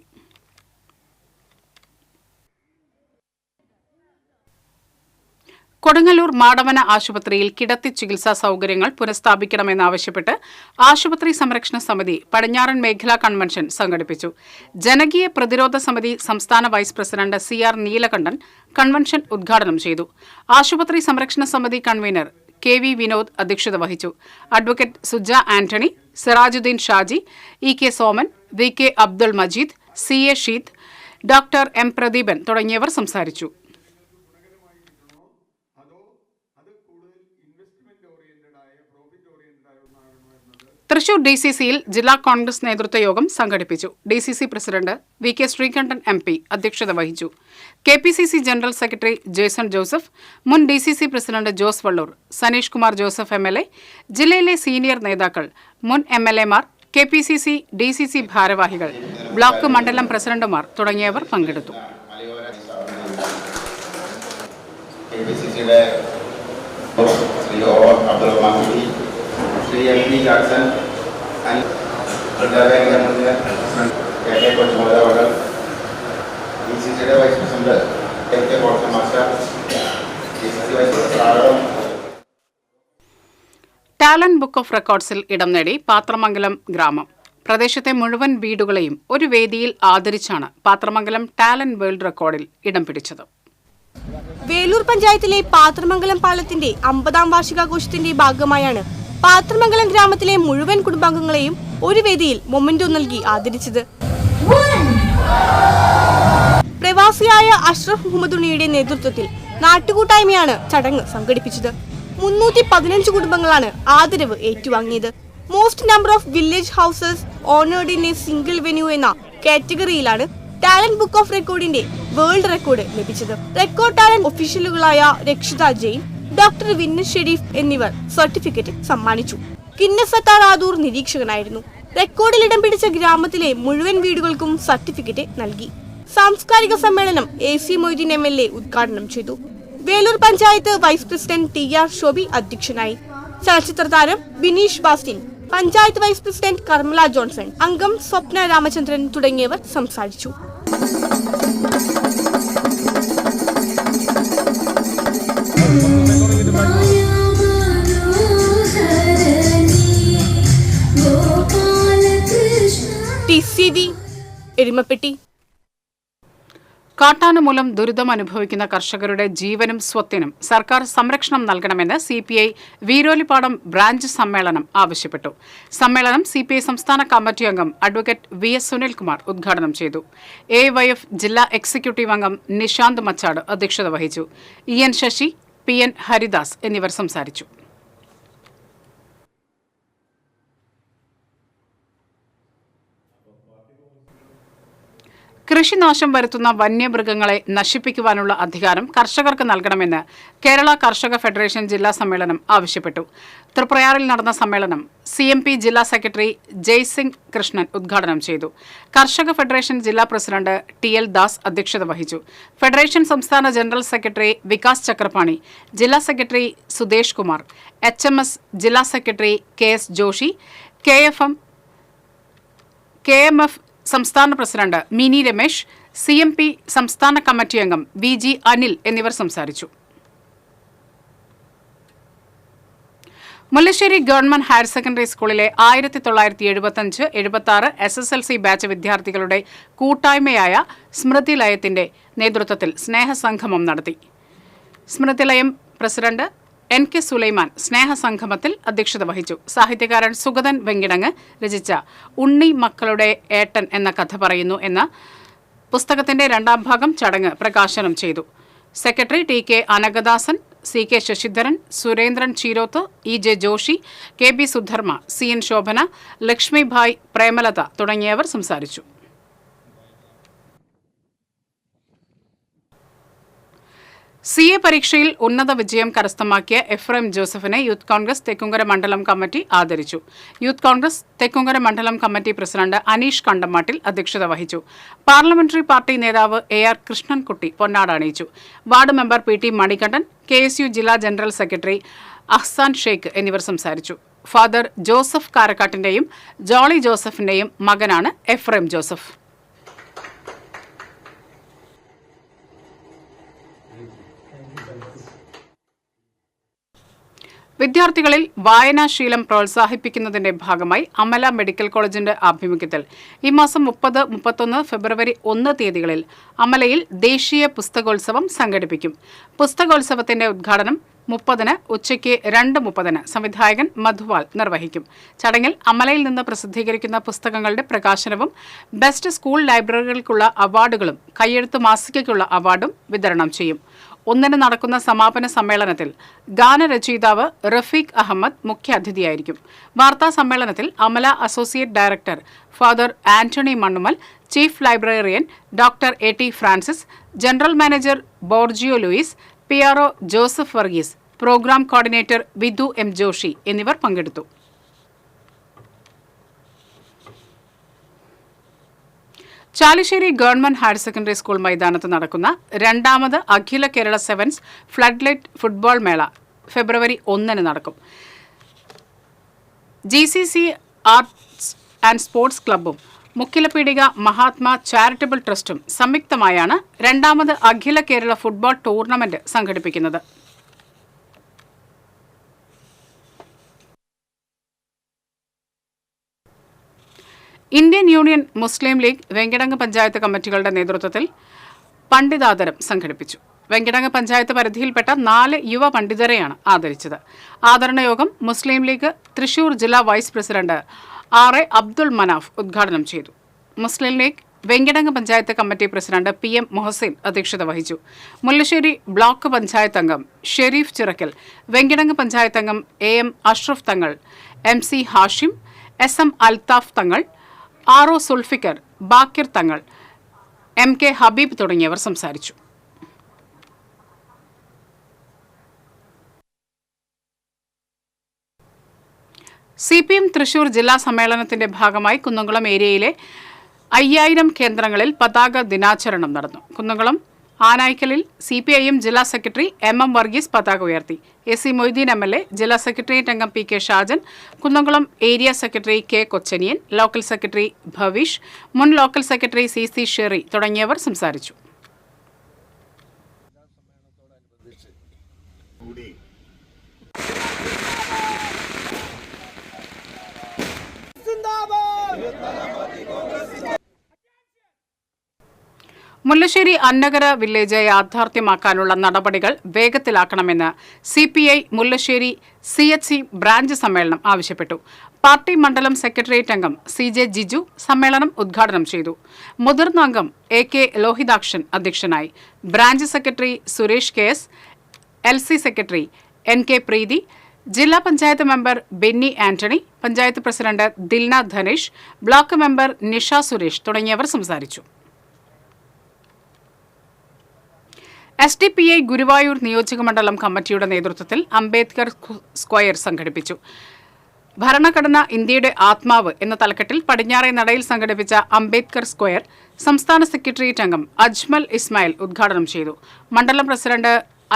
കൊടുങ്ങല്ലൂർ മാടവന ആശുപത്രിയിൽ കിടത്തി ചികിത്സാ സൗകര്യങ്ങൾ പുനഃസ്ഥാപിക്കണമെന്നാവശ്യപ്പെട്ട് ആശുപത്രി സംരക്ഷണ സമിതി പടിഞ്ഞാറൻ മേഖലാ കൺവെൻഷൻ സംഘടിപ്പിച്ചു. ജനകീയ പ്രതിരോധ സമിതി സംസ്ഥാന vice president CR Neelakandan convention ഉദ്ഘാടനം ചെയ്തു. ആശുപത്രി സംരക്ഷണ സമിതി കൺവീനർ KV വിനോദ് അധ്യക്ഷത വഹിച്ചു. Advocate Suja Antony, Sirajuddin Shaji, EK Soman, VK Abdul Majeed, CA Sheed, doctor M Pradeepan തുടങ്ങിയവർ സംസാരിച്ചു. തൃശൂർ DCCയിൽ ജില്ലാ കോൺഗ്രസ് നേതൃത്വ യോഗം സംഘടിപ്പിച്ചു. DCC president VK Sreekandan MP അധ്യക്ഷത വഹിച്ചു. KPCC general secretary Jason Joseph, മുൻ DCC president Jose Vallur, Saneesh Kumar Joseph MLA, ജില്ലയിലെ സീനിയർ നേതാക്കൾ, മുൻ MLAമാർ, KPCC, DCC ഭാരവാഹികൾ, ബ്ലോക്ക് മണ്ഡലം പ്രസിഡന്റുമാർ തുടങ്ങിയവർ പങ്കെടുത്തു. ടാലന്റ് ബുക്ക് ഓഫ് റെക്കോർഡ്സിൽ ഇടം നേടി പാത്രമംഗലം ഗ്രാമം. പ്രദേശത്തെ മുഴുവൻ വീടുകളെയും ഒരു വേദിയിൽ ആദരിച്ചാണ് പാത്രമംഗലം ടാലന്റ് വേൾഡ് റെക്കോർഡിൽ ഇടം പിടിച്ചത്. വേലൂർ പഞ്ചായത്തിലെ പാത്രമംഗലം പാലത്തിന്റെ 50ാം വാർഷികാഘോഷത്തിന്റെ ഭാഗമായാണ് പാത്രമംഗലം ഗ്രാമത്തിലെ മുഴുവൻ കുടുംബാംഗങ്ങളെയും ഒരു വേദിയിൽ മൊമെന്റോ നൽകി ആദരിച്ചത്. പ്രവാസിയായ അഷ്റഫ് മുഹമ്മദ് ഉണ്ണിയുടെ നേതൃത്വത്തിൽ നാട്ടുകൂട്ടായ്മയാണ് ചടങ്ങ് സംഘടിപ്പിച്ചത്. 315 കുടുംബങ്ങളാണ് ആദരവ് ഏറ്റുവാങ്ങിയത്. Most number of village houses honoured in a single venue എന്ന കാറ്റഗറിയിലാണ് ടാലന്റ് ബുക്ക് ഓഫ് റെക്കോർഡിന്റെ വേൾഡ് റെക്കോർഡ് ലഭിച്ചത്. റെക്കോർഡ് ടാലന്റ് ഒഫീഷ്യലുകളായ രക്ഷിത ജെയിൻ, ഡോക്ടർ വിന്നസ് ഷെരീഫ് എന്നിവർ സർട്ടിഫിക്കറ്റ് സമ്മാനിച്ചു. കിന്നസ് ആദൂർ നിരീക്ഷകനായിരുന്നു. റെക്കോർഡിൽ ഇടം പിടിച്ച ഗ്രാമത്തിലെ മുഴുവൻ വീടുകൾക്കും സർട്ടിഫിക്കറ്റ് നൽകി. സാംസ്കാരിക സമ്മേളനം AC മൊയ്തീൻ MLA ഉദ്ഘാടനം ചെയ്തു. Velur panchayat vice president TR Shobi അധ്യക്ഷനായി. ചലച്ചിത്ര താരം Bineesh Bastin, panchayat vice president Carmela Johnson, അംഗം സ്വപ്ന രാമചന്ദ്രൻ തുടങ്ങിയവർ സംസാരിച്ചു. TCV എരുമപ്പെട്ടി. കാട്ടാന മൂലം ദുരിതം അനുഭവിക്കുന്ന കർഷകരുടെ ജീവനും സ്വത്തിനും സർക്കാർ സംരക്ഷണം നൽകണമെന്ന് CPI വീരോലിപ്പാടം ബ്രാഞ്ച് സമ്മേളനം ആവശ്യപ്പെട്ടു. സമ്മേളനം CPI സംസ്ഥാന കമ്മിറ്റി അംഗം അഡ്വക്കേറ്റ് VS സുനിൽകുമാർ ഉദ്ഘാടനം ചെയ്തു. AYF ജില്ലാ എക്സിക്യൂട്ടീവ് അംഗം നിശാന്ത് മച്ചാട് അധ്യക്ഷത വഹിച്ചു. EN ശശി, PN ഹരിദാസ് എന്നിവർ സംസാരിച്ചു. കൃഷിനാശം വരുത്തുന്ന വന്യമൃഗങ്ങളെ നശിപ്പിക്കുവാനുള്ള അധികാരം കർഷകർക്ക് നൽകണമെന്ന് കേരള കർഷക ഫെഡറേഷൻ ജില്ലാ സമ്മേളനം ആവശ്യപ്പെട്ടു. തൃപ്രയാറിൽ നടന്ന സമ്മേളനം CMP ജില്ലാ സെക്രട്ടറി ജയ്സിംഗ് കൃഷ്ണൻ ഉദ്ഘാടനം ചെയ്തു. കർഷക ഫെഡറേഷൻ ജില്ലാ പ്രസിഡന്റ് TL ദാസ് അധ്യക്ഷത വഹിച്ചു. ഫെഡറേഷൻ സംസ്ഥാന ജനറൽ സെക്രട്ടറി വികാസ് ചക്രപാണി, ജില്ലാ സെക്രട്ടറി സുദേശ് കുമാർ, HMS ജില്ലാ സെക്രട്ടറി KS ജോഷി, KMF സംസ്ഥാന പ്രസിഡന്റ് മിനി രമേശ്, CMP സംസ്ഥാന കമ്മിറ്റി അംഗം VG അനിൽ എന്നിവർ സംസാരിച്ചു. മുല്ലശ്ശേരി ഗവൺമെന്റ് ഹയർ സെക്കൻഡറി സ്കൂളിലെ 1975-76 SSLC ബാച്ച് വിദ്യാർത്ഥികളുടെ കൂട്ടായ്മയായ സ്മൃതിലയത്തിന്റെ നേതൃത്വത്തിൽ സ്നേഹസംഗമം നടത്തി. സ്മൃതിലയം പ്രസിഡന്റ് NK സുലൈമാൻ സ്നേഹസംഗമത്തിൽ അധ്യക്ഷത വഹിച്ചു. സാഹിത്യകാരൻ സുഗതൻ വെങ്കിടങ്ങ് രചിച്ച ഉണ്ണി മക്കളുടെ ഏട്ടൻ എന്ന കഥ പറയുന്നു എന്ന പുസ്തകത്തിന്റെ 2ാം ഭാഗം ചടങ്ങ് പ്രകാശനം ചെയ്തു. Secretary TK Anaghadasan, CK Sasidharan, Surendran Cheeroth, EJ Joshi, KB Sudharma, CN Sobhana, Lakshmibhai, Premalatha തുടങ്ങിയവർ സംസാരിച്ചു. CA പരീക്ഷയിൽ ഉന്നത വിജയം കരസ്ഥമാക്കിയ എഫ്രൈം ജോസഫിനെ യൂത്ത് കോൺഗ്രസ് തെക്കുംകര മണ്ഡലം കമ്മിറ്റി ആദരിച്ചു. യൂത്ത് കോൺഗ്രസ് തെക്കുംകര മണ്ഡലം കമ്മിറ്റി പ്രസിഡന്റ് അനീഷ് കണ്ടമാട്ടിൽ അധ്യക്ഷത വഹിച്ചു. പാർലമെന്ററി പാർട്ടി നേതാവ് AR കൃഷ്ണൻകുട്ടി പൊന്നാട അണിയിച്ചു. Ward member PT Manikandan, KSU ജില്ലാ ജനറൽ സെക്രട്ടറി അഹ്സാൻ ഷെയ്ഖ് എന്നിവർ സംസാരിച്ചു. ഫാദർ ജോസഫ് കാരക്കാട്ടിന്റെയും ജോളി ജോസഫിന്റെയും മകനാണ് എഫ്രൈം ജോസഫ്. വിദ്യാർത്ഥികളിൽ വായനാശീലം പ്രോത്സാഹിപ്പിക്കുന്നതിന്റെ ഭാഗമായി അമല മെഡിക്കൽ കോളേജിന്റെ ആഭിമുഖ്യത്തിൽ ഈ മാസം 30, 31, ഫെബ്രുവരി 1 തീയതികളിൽ അമലയിൽ ദേശീയ പുസ്തകോത്സവം സംഘടിപ്പിക്കും. പുസ്തകോത്സവത്തിന്റെ ഉദ്ഘാടനം 30-ന് ഉച്ചയ്ക്ക് 2:30-ന് സംവിധായകൻ മധുവാൽ നിർവഹിക്കും. ചടങ്ങിൽ അമലയിൽ നിന്ന് പ്രസിദ്ധീകരിക്കുന്ന പുസ്തകങ്ങളുടെ പ്രകാശനവും ബെസ്റ്റ് സ്കൂൾ ലൈബ്രറികൾക്കുള്ള അവാർഡുകളും കയ്യെഴുത്ത് മാസികയ്ക്കുള്ള അവാർഡും വിതരണം ചെയ്യും. 1-ന് നടക്കുന്ന സമാപന സമ്മേളനത്തിൽ ഗാനരചയിതാവ് റഫീഖ് അഹമ്മദ് മുഖ്യാതിഥിയായിരിക്കും. വാർത്താ സമ്മേളനത്തിൽ Amala associate director father Antony Mannumal, chief librarian doctor AT Francis, general manager Borgio Louis, PRO Joseph Varghese, programme coordinator Vidhu M Joshy എന്നിവർ പങ്കെടുത്തു. Chalissery government higher secondary school മൈതാനത്ത് നടക്കുന്ന 2ാമത് അഖില Kerala sevens flood football mela February 1-ന് നടക്കും. GCC ആർട്സ് ആൻഡ് സ്പോർട്സ് ക്ലബ്ബും മുക്കിലപീടിക മഹാത്മാ ചാരിറ്റബിൾ ട്രസ്റ്റും സംയുക്തമായാണ് 2ാമത് അഖില കേരള ഫുട്ബോൾ ടൂർണമെന്റ് സംഘടിപ്പിക്കുന്നത്. ഇന്ത്യൻ യൂണിയൻ മുസ്ലിം ലീഗ് വെങ്കിടങ്ങ് പഞ്ചായത്ത് കമ്മിറ്റികളുടെ നേതൃത്വത്തിൽ പണ്ഡിതാദരം സംഘടിപ്പിച്ചു. വെങ്കിടങ്ങ് പഞ്ചായത്ത് പരിധിയിൽപ്പെട്ട 4 യുവ പണ്ഡിതരെയാണ് ആദരിച്ചത്. ആദരണ യോഗം മുസ്ലിം ലീഗ് തൃശൂർ ജില്ലാ vice president RA Abdul Manaf ഉദ്ഘാടനം ചെയ്തു. Muslim League Venkitangu panchayat committee president PM Mohasin അധ്യക്ഷത വഹിച്ചു. മുല്ലശ്ശേരി ബ്ലോക്ക് പഞ്ചായത്ത് അംഗം ഷെരീഫ് ചിറക്കൽ, വെങ്കിടങ്ങ് പഞ്ചായത്ത് അംഗം AM Ashraf Thangal, MC Hashim, SM Althaf Thangal, RO Zulfikar, Baqir Thangal, MK Habib തുടങ്ങിയവർ സംസാരിച്ചു. CPM തൃശൂർ ജില്ലാ സമ്മേളനത്തിന്റെ ഭാഗമായി കുന്നംകുളം ഏരിയയിലെ 5000 കേന്ദ്രങ്ങളിൽ പതാക ദിനാചരണം നടന്നു. കുന്നംകുളം ആനായ്ക്കലിൽ CPIM ജില്ലാ സെക്രട്ടറി MM വർഗീസ് പതാക ഉയർത്തി. AC മൊയ്തീൻ MLA, ജില്ലാ സെക്രട്ടേറിയറ്റ് അംഗം PK Shajan, Kunnamkulam area secretary K Kochaniyan, local secretary Bhavish, മുൻ ലോക്കൽ സെക്രട്ടറി CC ഷെറി തുടങ്ങിയവർ സംസാരിച്ചു. മുല്ലശ്ശേരി അന്നകര വില്ലേജ് യാഥാർത്ഥ്യമാക്കാനുള്ള നടപടികൾ വേഗത്തിലാക്കണമെന്ന് CPI മുല്ലശ്ശേരി CHC ബ്രാഞ്ച് സമ്മേളനം ആവശ്യപ്പെട്ടു. പാർട്ടി മണ്ഡലം സെക്രട്ടേറിയറ്റ് അംഗം CJ ജിജു സമ്മേളനം ഉദ്ഘാടനം ചെയ്തു. മുതിർന്ന അംഗം AK ലോഹിതാക്ഷൻ അധ്യക്ഷനായി. Branch secretary Suresh KS, LC secretary NK പ്രീതി, ജില്ലാ panchayat member Benny Antony, panchayat president Dilna Dhanesh, block member Nisha Suresh തുടങ്ങിയവർ സംസാരിച്ചു. SDPI ഗുരുവായൂർ നിയോജകമണ്ഡലം കമ്മിറ്റിയുടെ നേതൃത്വത്തിൽ അംബേദ്കർ സ്ക്വയർ സംഘടിപ്പിച്ചു. ഭരണഘടന ഇന്ത്യയുടെ ആത്മാവ് എന്ന തലക്കെട്ടിൽ പടിഞ്ഞാറേ നടയിൽ സംഘടിപ്പിച്ച അംബേദ്കർ സ്ക്വയർ സംസ്ഥാന സെക്രട്ടേറിയറ്റ് അംഗം അജ്മൽ ഇസ്മായിൽ ഉദ്ഘാടനം ചെയ്തു. മണ്ഡലം പ്രസിഡന്റ്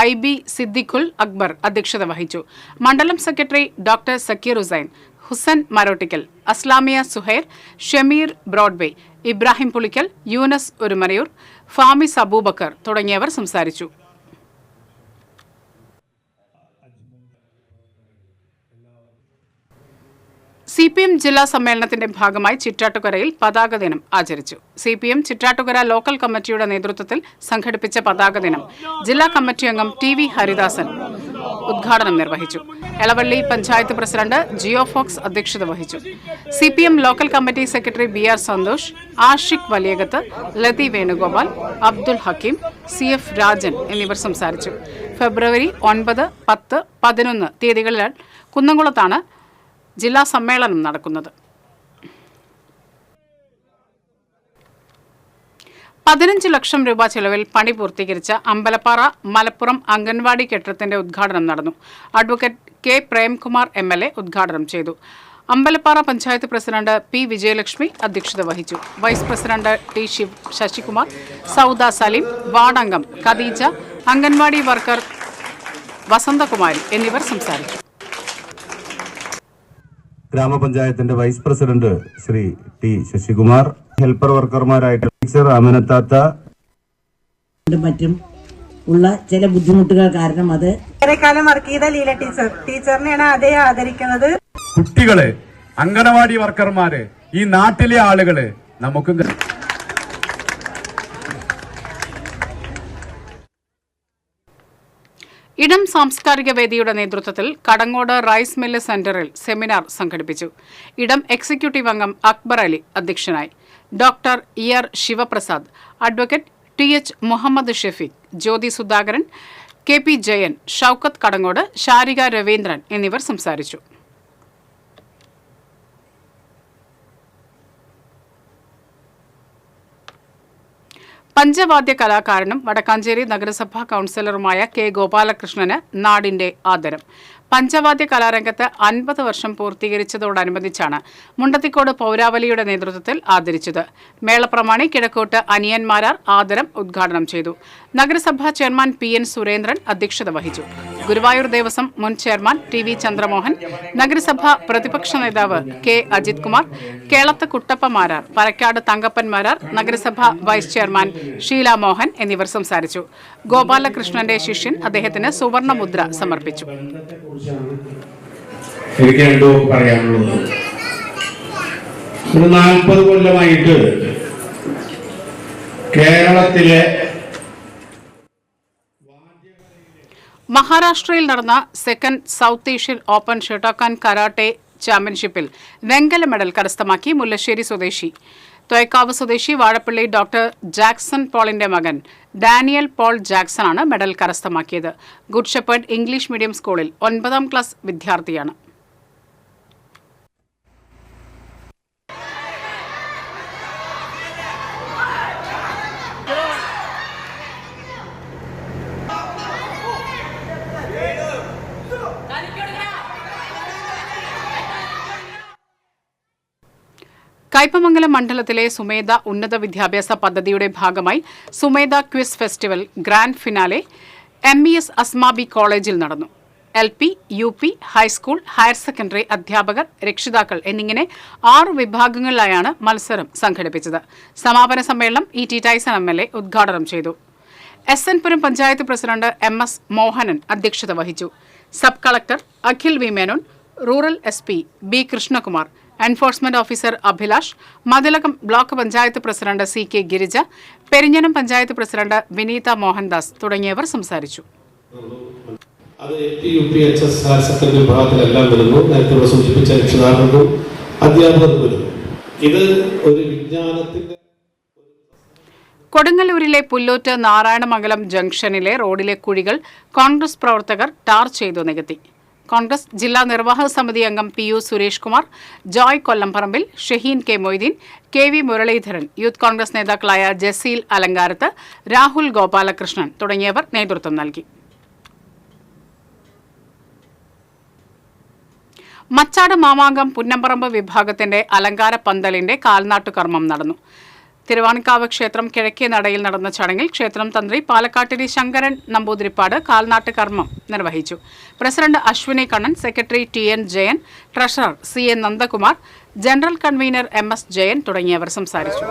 IB സിദ്ദിഖുൽ അക്ബർ അധ്യക്ഷത വഹിച്ചു. മണ്ഡലം secretary doctor Zakir Hussain Marottikkal, Aslamiya Suhair, Shameer Broadway, Ibrahim Pulikkal, Younus Orumarayur, Famis Aboobacker തുടങ്ങിയവർ സംസാരിച്ചു. CPM ജില്ലാ സമ്മേളനത്തിന്റെ ഭാഗമായി ചിറ്റാറ്റുകരയിൽ പതാക ദിനം ആചരിച്ചു. CPM ചിറ്റാറ്റുകര ലോക്കൽ കമ്മിറ്റിയുടെ നേതൃത്വത്തിൽ സംഘടിപ്പിച്ച പതാക ദിനം ജില്ലാ കമ്മിറ്റി അംഗം TV ഹരിദാസൻ ഉദ്ഘാടനം നിർവഹിച്ചു. എളവള്ളി പഞ്ചായത്ത് പ്രസിഡന്റ് ജിയോ ഫോക്സ് അധ്യക്ഷത വഹിച്ചു. CPM local committee secretary BR Santhosh, Ashiq Valiyakath, Lathi Venugopal, Abdul Hakkim, CF Rajan എന്നിവർ സംസാരിച്ചു. ഫെബ്രുവരി 9, 10, 11 തീയതികളിൽ കുന്നംകുളത്താണ് ജില്ലാ സമ്മേളനം നടക്കുന്നത്. 15 ലക്ഷം രൂപ ചെലവിൽ പണി പൂർത്തീകരിച്ച അമ്പലപ്പാറ മലപ്പുറം അംഗൻവാടി കെട്ടിടത്തിന്റെ ഉദ്ഘാടനം നടന്നു. അഡ്വക്കേറ്റ് K പ്രേംകുമാർ MLA ഉദ്ഘാടനം ചെയ്തു. അമ്പലപ്പാറ പഞ്ചായത്ത് പ്രസിഡന്റ് P വിജയലക്ഷ്മി അധ്യക്ഷത വഹിച്ചു. Vice president T Sasikumar, Sauda Saleem, വാർഡംഗം ഖദീജ, അംഗൻവാടി വർക്കർ വസന്തകുമാരി എന്നിവർ സംസാരിച്ചു. ഗ്രാമപഞ്ചായത്തിന്റെ vice president Shri T Sasikumar, helper വർക്കർമാരായിട്ട് ടീച്ചർ അമനത്താത്ത മറ്റും ഉള്ള ചില ബുദ്ധിമുട്ടുകൾ കാരണം അത് ഏറെക്കാലം വർക്ക് ചെയ്ത ലീല ടീച്ചറിനെയാണ് അതേ ആദരിക്കുന്നത്. കുട്ടികള്, അംഗനവാടി വർക്കർമാര്, ഈ നാട്ടിലെ ആളുകള് നമുക്ക് ഇടം സാംസ്കാരിക വേദിയുടെ നേതൃത്വത്തിൽ കടങ്ങോട് റൈസ് മില്ല് സെന്ററിൽ സെമിനാർ സംഘടിപ്പിച്ചു. ഇടം എക്സിക്യൂട്ടീവ് അംഗം അക്ബർ അലി അധ്യക്ഷനായി. Doctor ER Sivaprasad, advocate TH Muhammed Shefeeq, Jyothi Sudhakaran, KP Jayan, Shoukath Kadangode, Sarika Raveendran എന്നിവർ സംസാരിച്ചു. പഞ്ചവാദ്യ കലാകാരനും വടക്കാഞ്ചേരി നഗരസഭാ കൗൺസിലറുമായ K ഗോപാലകൃഷ്ണന് നാടിന്റെ ആദരം. പഞ്ചവാദ്യ കലാരംഗത്ത് 50 വർഷം പൂർത്തീകരിച്ചതോടനുബന്ധിച്ചാണ് മുണ്ടത്തിക്കോട് പൗരാവലിയുടെ നേതൃത്വത്തിൽ ആദരിച്ചത്. മേളപ്രമാണി കിഴക്കോട്ട് അനിയന്മാരാർ ആദരം ഉദ്ഘാടനം ചെയ്തു. നഗരസഭാ ചെയർമാൻ PN സുരേന്ദ്രൻ അധ്യക്ഷത വഹിച്ചു. ഗുരുവായൂർ ദേവസ്വം മുൻ ചെയർമാൻ TV ചന്ദ്രമോഹൻ, നഗരസഭാ പ്രതിപക്ഷ നേതാവ് K അജിത് കുമാർ, കേളത്ത് കുട്ടപ്പ മാരാർ, പരക്കാട് തങ്കപ്പൻ മാരാർ, നഗരസഭാ വൈസ് ചെയർമാൻ ഷീല മോഹൻ എന്നിവർ സംസാരിച്ചു. ഗോപാലകൃഷ്ണന്റെ ശിഷ്യൻ അദ്ദേഹത്തിന് സുവർണ മുദ്ര സമർപ്പിച്ചു. എനിക്ക് രണ്ടോ പറയാനുള്ളത്, ഒരു 40 കൊല്ലമായിട്ട് കേരളത്തിലെ മഹാരാഷ്ട്രയിൽ നടന്ന second south Asian open Shotokan karate ചാമ്പ്യൻഷിപ്പിൽ വെങ്കല മെഡൽ കരസ്ഥമാക്കി മുല്ലശ്ശേരി സ്വദേശി തൊയക്കാവ് സ്വദേശി വാഴപ്പള്ളി ഡോക്ടർ ജാക്സൺ പോളിന്റെ മകൻ ഡാനിയൽ പോൾ ജാക്സണാണ് മെഡൽ കരസ്ഥമാക്കിയത്. ഗുഡ് ഷെപ്പേർഡ് ഇംഗ്ലീഷ് മീഡിയം സ്കൂളിൽ 9ാം ക്ലാസ് വിദ്യാർത്ഥിയാണ്. കയ്പമംഗലം മണ്ഡലത്തിലെ സുമേധ ഉന്നത വിദ്യാഭ്യാസ പദ്ധതിയുടെ ഭാഗമായി Sumedha quiz festival grand finale MES Asmabi കോളേജിൽ നടന്നു. LP, UP, high school, higher secondary അധ്യാപകർ, രക്ഷിതാക്കൾ എന്നിങ്ങനെ 6 വിഭാഗങ്ങളിലായാണ് മത്സരം സംഘടിപ്പിച്ചത്. സമാപന സമ്മേളനം ET ടൈസൺ MLA ഉദ്ഘാടനം ചെയ്തു. SN Puram panchayat president MS Mohanan അധ്യക്ഷത വഹിച്ചു. Sub collector Akhil V Menon, rural SP B Krishnakumar, enforcement officer Abhilash, Mathilakam block panchayat president CK Girija, Perinjanam panchayat president Vineetha Mohandas തുടങ്ങിയവർ സംസാരിച്ചു. അത് LP-UP-HS ഹയർ സെക്കൻഡറി വിഭാഗത്തിലെല്ലാം വരുന്നു. നേരത്തെ ഇവിടെ സൂചിപ്പിച്ച രക്ഷിതാക്കൾക്കും അധ്യാപകർക്കും വരുന്നു. ഇത് ഒരു വിജ്ഞാനത്തിന്റെ. കൊടുങ്ങല്ലൂരിലെ പുല്ലൂറ്റ് നാരായണമംഗലം ജംഗ്ഷനിലെ റോഡിലെ കുഴികൾ കോൺഗ്രസ് പ്രവർത്തകർ ടാർ ചെയ്തു നികത്തി. കോൺഗ്രസ് ജില്ലാ നിർവാഹക സമിതി അംഗം PU Suresh Kumar, Joy Kollamparambil, Shaheen K Moideen, KV Muraleedharan, youth Congress നേതാക്കളായ ജസീൽ അലങ്കാരത്ത്, രാഹുൽ ഗോപാലകൃഷ്ണൻ തുടങ്ങിയവർ നേതൃത്വം നൽകി. മച്ചാട് മാമാങ്കം പുന്നമ്പറമ്പ് വിഭാഗത്തിന്റെ അലങ്കാര പന്തലിന്റെ കാൽനാട്ടു കർമ്മം നടന്നു. തിരുവാണിക്കാവ് ക്ഷേത്രം കിഴക്കേ നടയിൽ നടന്ന ചടങ്ങിൽ ക്ഷേത്രം തന്ത്രി പാലക്കാട്ടിരി ശങ്കരൻ നമ്പൂതിരിപ്പാട് കാൽനാട്ട് കർമ്മം നിർവഹിച്ചു. President Ashwini Kannan, secretary TN Jayan, treasurer CN Nandakumar, general convener MS Jayan തുടങ്ങിയവർ സംസാരിച്ചു.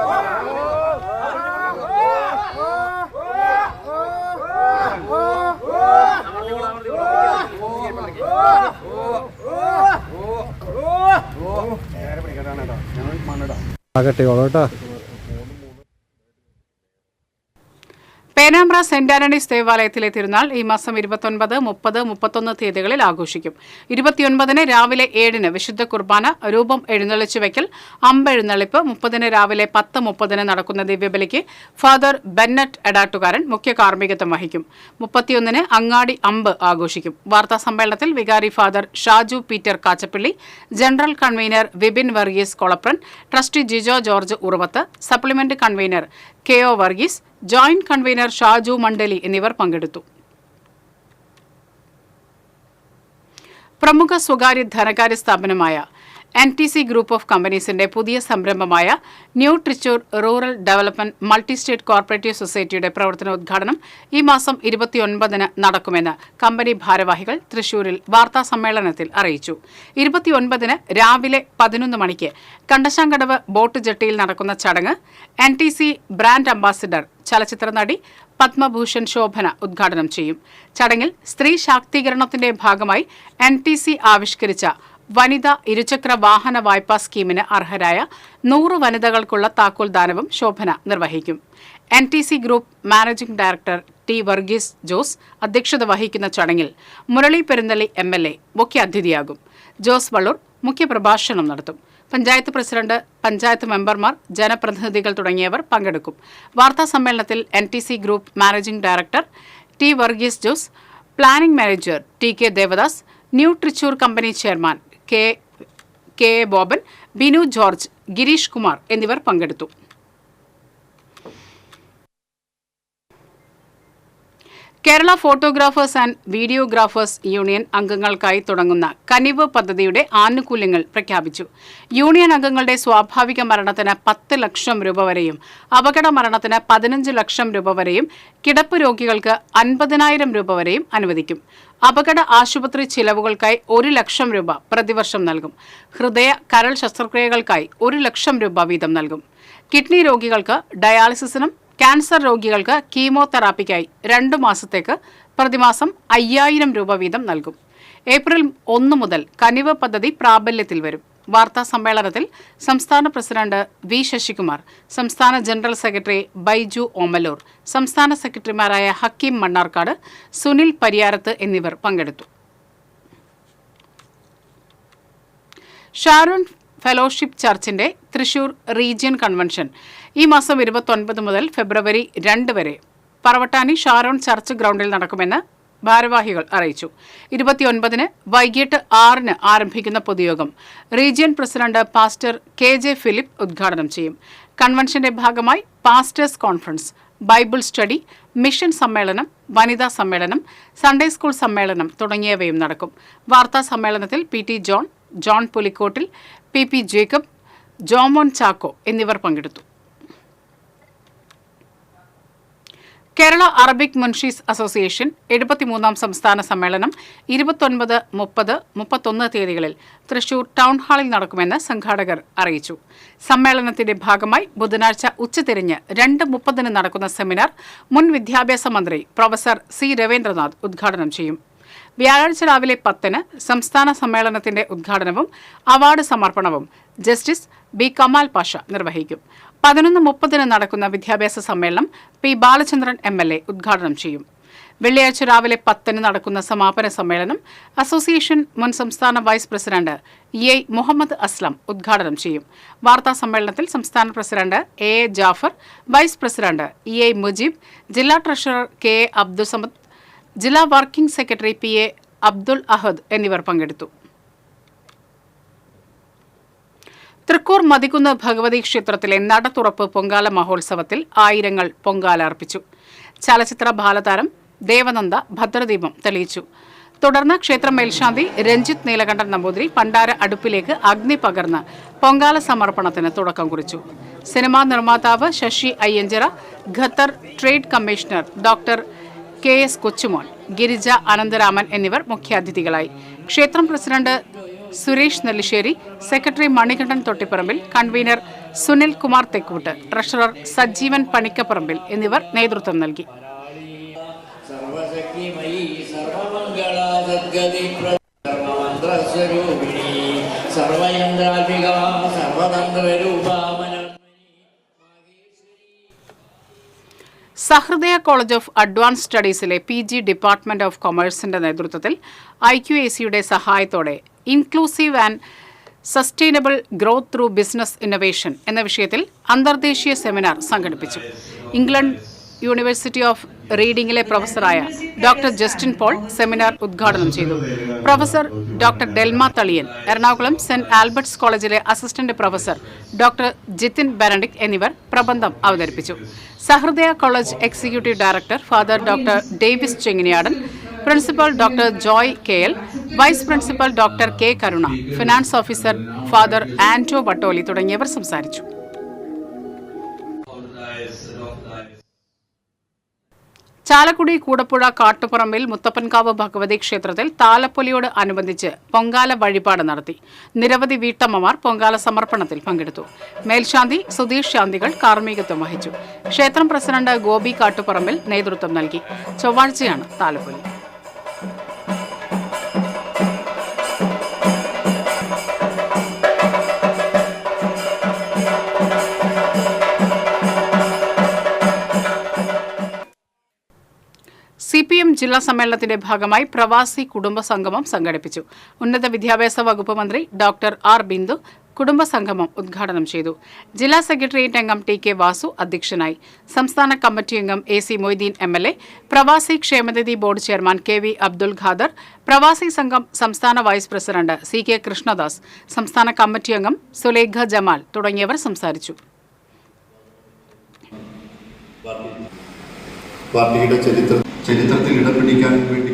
പേനാമ്പ്ര സെന്റ് ആന്റണീസ് ദേവാലയത്തിലെ തിരുനാൾ ഈ മാസം 29, 30, 31 തീയതികളിൽ ആഘോഷിക്കും. 29 രാവിലെ 7 വിശുദ്ധ കുർബാന, രൂപം എഴുന്നള്ളിച്ചു വയ്ക്കൽ, അമ്പെഴുന്നള്ളിപ്പ്. 30 രാവിലെ 10:30 നടക്കുന്ന ദിവ്യബലിക്ക് ഫാദർ ബെന്നറ്റ് എടാട്ടുകാരൻ മുഖ്യ കാർമ്മികത്വം വഹിക്കും. 31 അങ്ങാടി അമ്പ് ആഘോഷിക്കും. വാർത്താ സമ്മേളനത്തിൽ വികാരി father Shaju Peter Kachappilly, general convener Vipin Varghese Kolapran, trustee Jijo George Uravath, supplement convener KO Varghese, joint convener Shaju Mandali എന്നിവർ പങ്കെടുത്തു. പ്രമുഖ സ്വകാര്യ ധനകാര്യ സ്ഥാപനമായ NTC ഗ്രൂപ്പ് ഓഫ് കമ്പനീസിന്റെ പുതിയ സംരംഭമായ new Trichur rural development multi state corporative സൊസൈറ്റിയുടെ പ്രവർത്തനോദ്ഘാടനം ഈ മാസം 29 നടക്കുമെന്ന് കമ്പനി ഭാരവാഹികൾ തൃശൂരിൽ വാർത്താ സമ്മേളനത്തിൽ അറിയിച്ചു. 29 രാവിലെ 11 മണിക്ക് കണ്ടശാങ്കടവ് ബോട്ട് ജെട്ടിയിൽ നടക്കുന്ന ചടങ്ങ് NTC ബ്രാൻഡ് അംബാസിഡർ ചലച്ചിത്ര നടി പത്മഭൂഷൺ ശോഭന ഉദ്ഘാടനം ചെയ്യും. ചടങ്ങിൽ സ്ത്രീ ശാക്തീകരണത്തിന്റെ ഭാഗമായി NTC ആവിഷ്കരിച്ച വനിതാ ഇരുചക്ര വാഹന വായ്പാ സ്കീമിന് അർഹരായ 100 വനിതകൾക്കുള്ള താക്കോൽ ദാനവും ശോഭന നിർവഹിക്കും. NTC group managing director T Varghese Jose അധ്യക്ഷത വഹിക്കുന്ന ചടങ്ങിൽ മുരളി പെരുന്തള്ളി MLA മുഖ്യാതിഥിയാകും. ജോസ് വള്ളൂർ മുഖ്യപ്രഭാഷണം നടത്തും. പഞ്ചായത്ത് പ്രസിഡന്റ്, പഞ്ചായത്ത് മെമ്പർമാർ, ജനപ്രതിനിധികൾ തുടങ്ങിയവർ പങ്കെടുക്കും. വാർത്താ സമ്മേളനത്തിൽ NTC group managing director T Varghese Jose, planning manager TK Devadas, new Trichur company chairman K Boban, Binu George, Girish Kumar എന്നിവർ പങ്കെടുത്തു. Kerala photographers and videographers union അംഗങ്ങൾക്കായി തുടങ്ങുന്ന കനിവ് പദ്ധതിയുടെ ആനുകൂല്യങ്ങൾ പ്രഖ്യാപിച്ചു. യൂണിയൻ അംഗങ്ങളുടെ സ്വാഭാവിക മരണത്തിന് 10 ലക്ഷം രൂപ വരെയും അപകട മരണത്തിന് 15 ലക്ഷം രൂപ വരെയും കിടപ്പ് രോഗികൾക്ക് 50,000 രൂപ വരെയും അനുവദിക്കും. അപകട ആശുപത്രി ചിലവുകൾക്കായി 1 ലക്ഷം രൂപ പ്രതിവർഷം നൽകും. ഹൃദയ കരൾ ശസ്ത്രക്രിയകൾക്കായി 1 ലക്ഷം രൂപ വീതം നൽകും. കിഡ്നി രോഗികൾക്ക് ഡയാലിസിസിനും ക്യാൻസർ രോഗികൾക്ക് കീമോതെറാപ്പിക്കായി 2 മാസത്തേക്ക് പ്രതിമാസം 5,000 രൂപ വീതം നൽകും. ഏപ്രിൽ 1 മുതൽ കനിവ് പദ്ധതി പ്രാബല്യത്തിൽ വരും. വാർത്താ സമ്മേളനത്തിൽ സംസ്ഥാന പ്രസിഡന്റ് V ശശികുമാർ, സംസ്ഥാന ജനറൽ സെക്രട്ടറി ബൈജു ഓമലൂർ, സംസ്ഥാന സെക്രട്ടറിമാരായ ഹക്കീം മണ്ണാർക്കാട്, സുനിൽ പരിയാരത്ത് എന്നിവർ പങ്കെടുത്തു. ഷാരോൺ ഫെലോഷിപ്പ് ചർച്ചിന്റെ തൃശൂർ റീജിയൻ കൺവെൻഷൻ ഈ മാസം 29 മുതൽ ഫെബ്രുവരി 2 വരെ പറവട്ടാനി ഷാരോൺ ചർച്ച് ഗ്രൗണ്ടിൽ നടക്കുമെന്ന് ഭാരവാഹികൾ അറിയിച്ചു. 29 വൈകിട്ട് 6 ആരംഭിക്കുന്ന പൊതുയോഗം region president pastor KJ Philip ഉദ്ഘാടനം ചെയ്യും. കൺവെൻഷന്റെ ഭാഗമായി pastors conference, Bible study, mission സമ്മേളനം, വനിതാ സമ്മേളനം, സൺഡേ സ്കൂൾ സമ്മേളനം തുടങ്ങിയവയും നടക്കും. വാർത്താ സമ്മേളനത്തിൽ PT John Pulikottil, PP Jacob, Jomon Chacko എന്നിവർ പങ്കെടുത്തു. കേരള അറബിക് മുൻഷീസ് അസോസിയേഷൻ 73ാം സംസ്ഥാന സമ്മേളനം 29, 30, 31 തീയതികളിൽ തൃശൂർ ടൗൺ ഹാളിൽ നടക്കുമെന്ന് സംഘാടകർ അറിയിച്ചു. സമ്മേളനത്തിന്റെ ഭാഗമായി ബുധനാഴ്ച ഉച്ചതിരിഞ്ഞ് 2:30 നടക്കുന്ന സെമിനാർ മുൻ വിദ്യാഭ്യാസ മന്ത്രി പ്രൊഫസർ C രവീന്ദ്രനാഥ് ഉദ്ഘാടനം ചെയ്യും. വ്യാഴാഴ്ച രാവിലെ 10-ന് സംസ്ഥാന സമ്മേളനത്തിന്റെ ഉദ്ഘാടനവും അവാർഡ് സമർപ്പണവും ജസ്റ്റിസ് ബി കമാൽ പാഷ നിർവഹിക്കും. 11:30-ന് നടക്കുന്ന വിദ്യാഭ്യാസ സമ്മേളനം പി ബാലചന്ദ്രൻ MLA ഉദ്ഘാടനം ചെയ്യും. വെള്ളിയാഴ്ച രാവിലെ 10-ന് നടക്കുന്ന സമാപന സമ്മേളനം അസോസിയേഷൻ മുൻ സംസ്ഥാന vice president EI Muhammed Aslam ഉദ്ഘാടനം ചെയ്യും. വാർത്താ സമ്മേളനത്തിൽ സംസ്ഥാന president AA Jafar, vice president EI Mujeeb, ജില്ലാ ട്രഷറർ KA അബ്ദുൾ സമദ്, ജില്ലാ വർക്കിംഗ് സെക്രട്ടറി PA അബ്ദുൾ അഹദ് എന്നിവർ പങ്കെടുത്തു. തൃക്കൂർ മതികുന്ന് ഭഗവതി ക്ഷേത്രത്തിലെ നടതുറപ്പ് പൊങ്കാല മഹോത്സവത്തിൽ ആയിരങ്ങൾ പൊങ്കാല അർപ്പിച്ചു. ചലച്ചിത്ര ബാലതാരം ദേവനന്ദ ഭദ്രദീപം തെളിയിച്ചു. തുടർന്ന് ക്ഷേത്ര മേൽശാന്തി രഞ്ജിത്ത് നീലകണ്ഠൻ നമ്പൂതിരി പണ്ടാര അടുപ്പിലേക്ക് അഗ്നി പകർന്ന് പൊങ്കാല സമർപ്പണത്തിന് തുടക്കം കുറിച്ചു. സിനിമാ നിർമ്മാതാവ് Sasi Ayyanchira, Qatar trade commissioner doctor KS Kochumon, Girija Anantharaman എന്നിവർ മുഖ്യാതിഥികളായി. ക്ഷേത്രം president Suresh Nellissery, secretary Manikandan Thottiparambil, convener Sunil Kumar Thekkoot, treasurer Sajeevan Panikkaparambil എന്നിവർ നേതൃത്വം നൽകി. സഹൃദയ കോളേജ് ഓഫ് അഡ്വാൻസ് സ്റ്റഡീസിലെ PG ഡിപ്പാർട്ട്മെന്റ് ഓഫ് കൊമേഴ്സിന്റെ നേതൃത്വത്തിൽ IQACയുടെ സഹായത്തോടെ inclusive and sustainable growth through business innovation എന്ന വിഷയത്തിൽ അന്തർദേശീയ സെമിനാർ സംഘടിപ്പിച്ചു. ഇംഗ്ലണ്ട് യൂണിവേഴ്സിറ്റി ഓഫ് റീഡിംഗിലെ പ്രൊഫസറായ ഡോക്ടർ ജസ്റ്റിൻ പോൾ സെമിനാർ ഉദ്ഘാടനം ചെയ്തു. Professor doctor Delma Thaliyan, Ernakulam saint Albert's കോളേജിലെ assistant professor doctor Jithin Benedict എന്നിവർ പ്രബന്ധം അവതരിപ്പിച്ചു. Sahrdaya college executive director father doctor Davis Chenginiyadan, principal doctor Joy KL, vice principal doctor K Karuna, finance officer father Anto Battoli തുടങ്ങിയവർ സംസാരിച്ചു. ചാലക്കുടി കൂടപ്പുഴ കാട്ടുപറമ്പിൽ മുത്തപ്പൻകാവ് ഭഗവതി ക്ഷേത്രത്തിൽ താലപ്പൊലിയോട് അനുബന്ധിച്ച് പൊങ്കാല വഴിപാട് നടത്തി. നിരവധി വീട്ടമ്മമാർ പൊങ്കാല സമർപ്പണത്തിൽ പങ്കെടുത്തു. മേൽശാന്തി സുധീഷ് ശാന്തികൾ കാർമ്മികത്വം വഹിച്ചു. ക്ഷേത്രം പ്രസിഡന്റ് ഗോപി കാട്ടുപറമ്പിൽ നേതൃത്വം നൽകി. ചൊവ്വാഴ്ചയാണ് താലപ്പൊലി. CPM ജില്ലാ സമ്മേളനത്തിന്റെ ഭാഗമായി പ്രവാസി കുടുംബ സംഗമം സംഘടിപ്പിച്ചു. ഉന്നത വിദ്യാഭ്യാസ വകുപ്പ് മന്ത്രി ഡോക്ടർ R ബിന്ദു കുടുംബ സംഗമം ഉദ്ഘാടനം ചെയ്തു. ജില്ലാ സെക്രട്ടേറിയറ്റ് അംഗം TK വാസു അധ്യക്ഷനായി. സംസ്ഥാന കമ്മിറ്റി അംഗം AC മൊയ്തീൻ MLA, പ്രവാസി ക്ഷേമനിധി board chairman KV Abdul Khader, പ്രവാസി സംഘം സംസ്ഥാന വൈസ് പ്രസിഡന്റ് CK കൃഷ്ണദാസ്, സംസ്ഥാന കമ്മിറ്റി അംഗം സുലേഖ ജമാൽ തുടങ്ങിയവർ സംസാരിച്ചു. പാർട്ടിയുടെ ചരിത്രത്തിൽ ഇടം പിടിക്കാൻ വേണ്ടി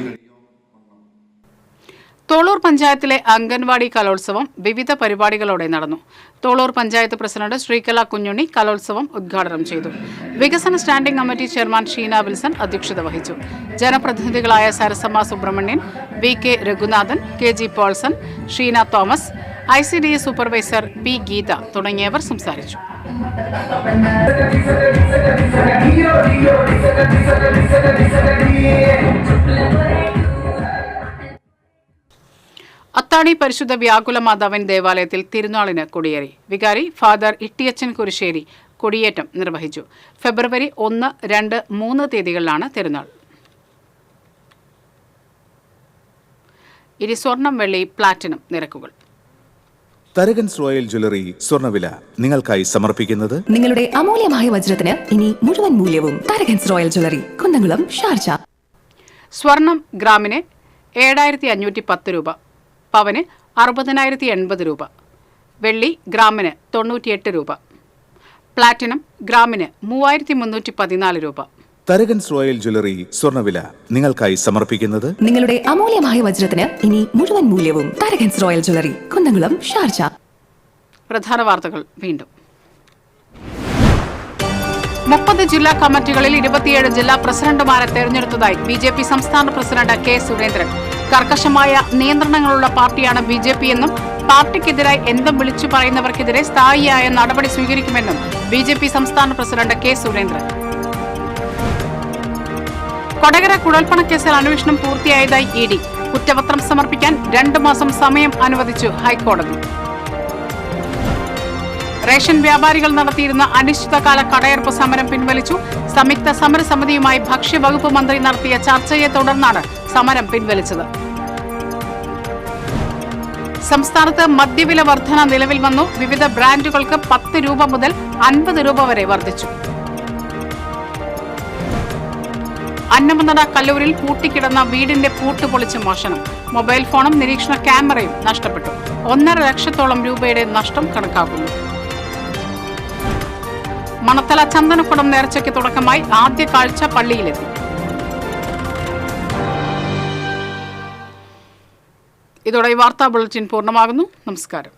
തോളൂർ പഞ്ചായത്തിലെ അംഗൻവാടി കലോത്സവം വിവിധ പരിപാടികളോടെ നടന്നു. തോളൂർ പഞ്ചായത്ത് പ്രസിഡന്റ് ശ്രീകല കുഞ്ഞുണ്ണി കലോത്സവം ഉദ്ഘാടനം ചെയ്തു. വികസന standing committee chairman Sheena Wilson അധ്യക്ഷത വഹിച്ചു. ജനപ്രതിനിധികളായ Sarasamma Subramanian, VK Raghunathan, KG Paulson, Sheena Thomas, ICDS supervisor P Geetha തുടങ്ങിയവർ സംസാരിച്ചു. അത്താണി പരിശുദ്ധ വ്യാകുല മാതാവൻ ദേവാലയത്തിൽ തിരുനാളിന് കൊടിയേറി. വികാരി ഫാദർ ഇട്ടിയച്ചൻ കുരിശ്ശേരി കൊടിയേറ്റം നിർവഹിച്ചു. ഫെബ്രുവരി 1, 2, 3 തീയതികളിലാണ് തിരുനാൾ. ഇനി സ്വർണം, വെള്ളി, പ്ലാറ്റിനം നിരക്കുകൾ. തരകൻസ് റോയൽ ജ്വല്ലറി സ്വർണ്ണവില നിങ്ങൾക്കായി സമർപ്പിക്കുന്നത് നിങ്ങളുടെ അമൂല്യമായ വജ്രത്തിന് ഇനി മുഴുവൻ മൂല്യവും Tharakans royal jewellery, Kunnamkulam, Sharjah. സ്വർണം ഗ്രാമിന് 7510 രൂപ, പവന് 60,080 രൂപ, വെള്ളി ഗ്രാമിന് 98 രൂപ, പ്ലാറ്റിനം ഗ്രാമിന് 3314 രൂപ. തരകൻസ് റോയൽ ജ്വല്ലറി സ്വർണ്ണവില നിങ്ങൾക്കായി സമർപ്പിക്കുന്നത് നിങ്ങളുടെ അമൂല്യമായ വജ്രത്തിന് ഇനി മുഴുവൻ മൂല്യവും Tharakans royal jewellery, Kunnamkulam, Sharjah. പ്രധാന വാർത്തകൾ വീണ്ടും. 30 ജില്ലാ കമ്മിറ്റികളിൽ 27 ജില്ലാ പ്രസിഡന്റുമാരെ തെരഞ്ഞെടുത്തതായി BJP സംസ്ഥാന പ്രസിഡന്റ് K സുരേന്ദ്രൻ. കർക്കശമായ നിയന്ത്രണങ്ങളുള്ള പാർട്ടിയാണ് BJP എന്നും പാർട്ടിക്കെതിരായി എന്തും വിളിച്ചു പറയുന്നവർക്കെതിരെ സ്ഥായിയായ നടപടി സ്വീകരിക്കുമെന്നും BJP സംസ്ഥാന പ്രസിഡന്റ് K സുരേന്ദ്രൻ. കൊടകര കുഴൽപ്പണക്കേസിൽ അന്വേഷണം പൂർത്തിയായതായി ED. കുറ്റപത്രം സമർപ്പിക്കാൻ 2 മാസം സമയം അനുവദിച്ചു ഹൈക്കോടതി. റേഷൻ വ്യാപാരികൾ നടത്തിയിരുന്ന അനിശ്ചിതകാല കടയർപ്പ് സമരം പിൻവലിച്ചു. സംയുക്ത സമരസമിതിയുമായി ഭക്ഷ്യവകുപ്പ് മന്ത്രി നടത്തിയ ചർച്ചയെ തുടർന്നാണ് സമരം പിൻവലിച്ചത്. സംസ്ഥാനത്ത് മദ്യവില വർധന നിലവിൽ വന്നു. വിവിധ ബ്രാൻഡുകൾക്ക് 10 രൂപ മുതൽ 50 രൂപ വരെ വർദ്ധിച്ചു. അന്നമനട കല്ലൂരിൽ പൂട്ടിക്കിടന്ന വീടിന്റെ പൂട്ട് പൊളിച്ച് മോഷണം. മൊബൈൽ ഫോണും നിരീക്ഷണ ക്യാമറയും നഷ്ടപ്പെട്ടു. 1.5 ലക്ഷത്തോളം രൂപയുടെ നഷ്ടം കണക്കാക്കുന്നു. മണത്തല ചന്ദനക്കുടം നേർച്ചയ്ക്ക് തുടക്കമായി. ആദ്യ കാഴ്ച പള്ളിയിലെത്തി. ഇതോടെ വാർത്താ ബുള്ളറ്റിൻ പൂർണ്ണമാകുന്നു. നമസ്കാരം.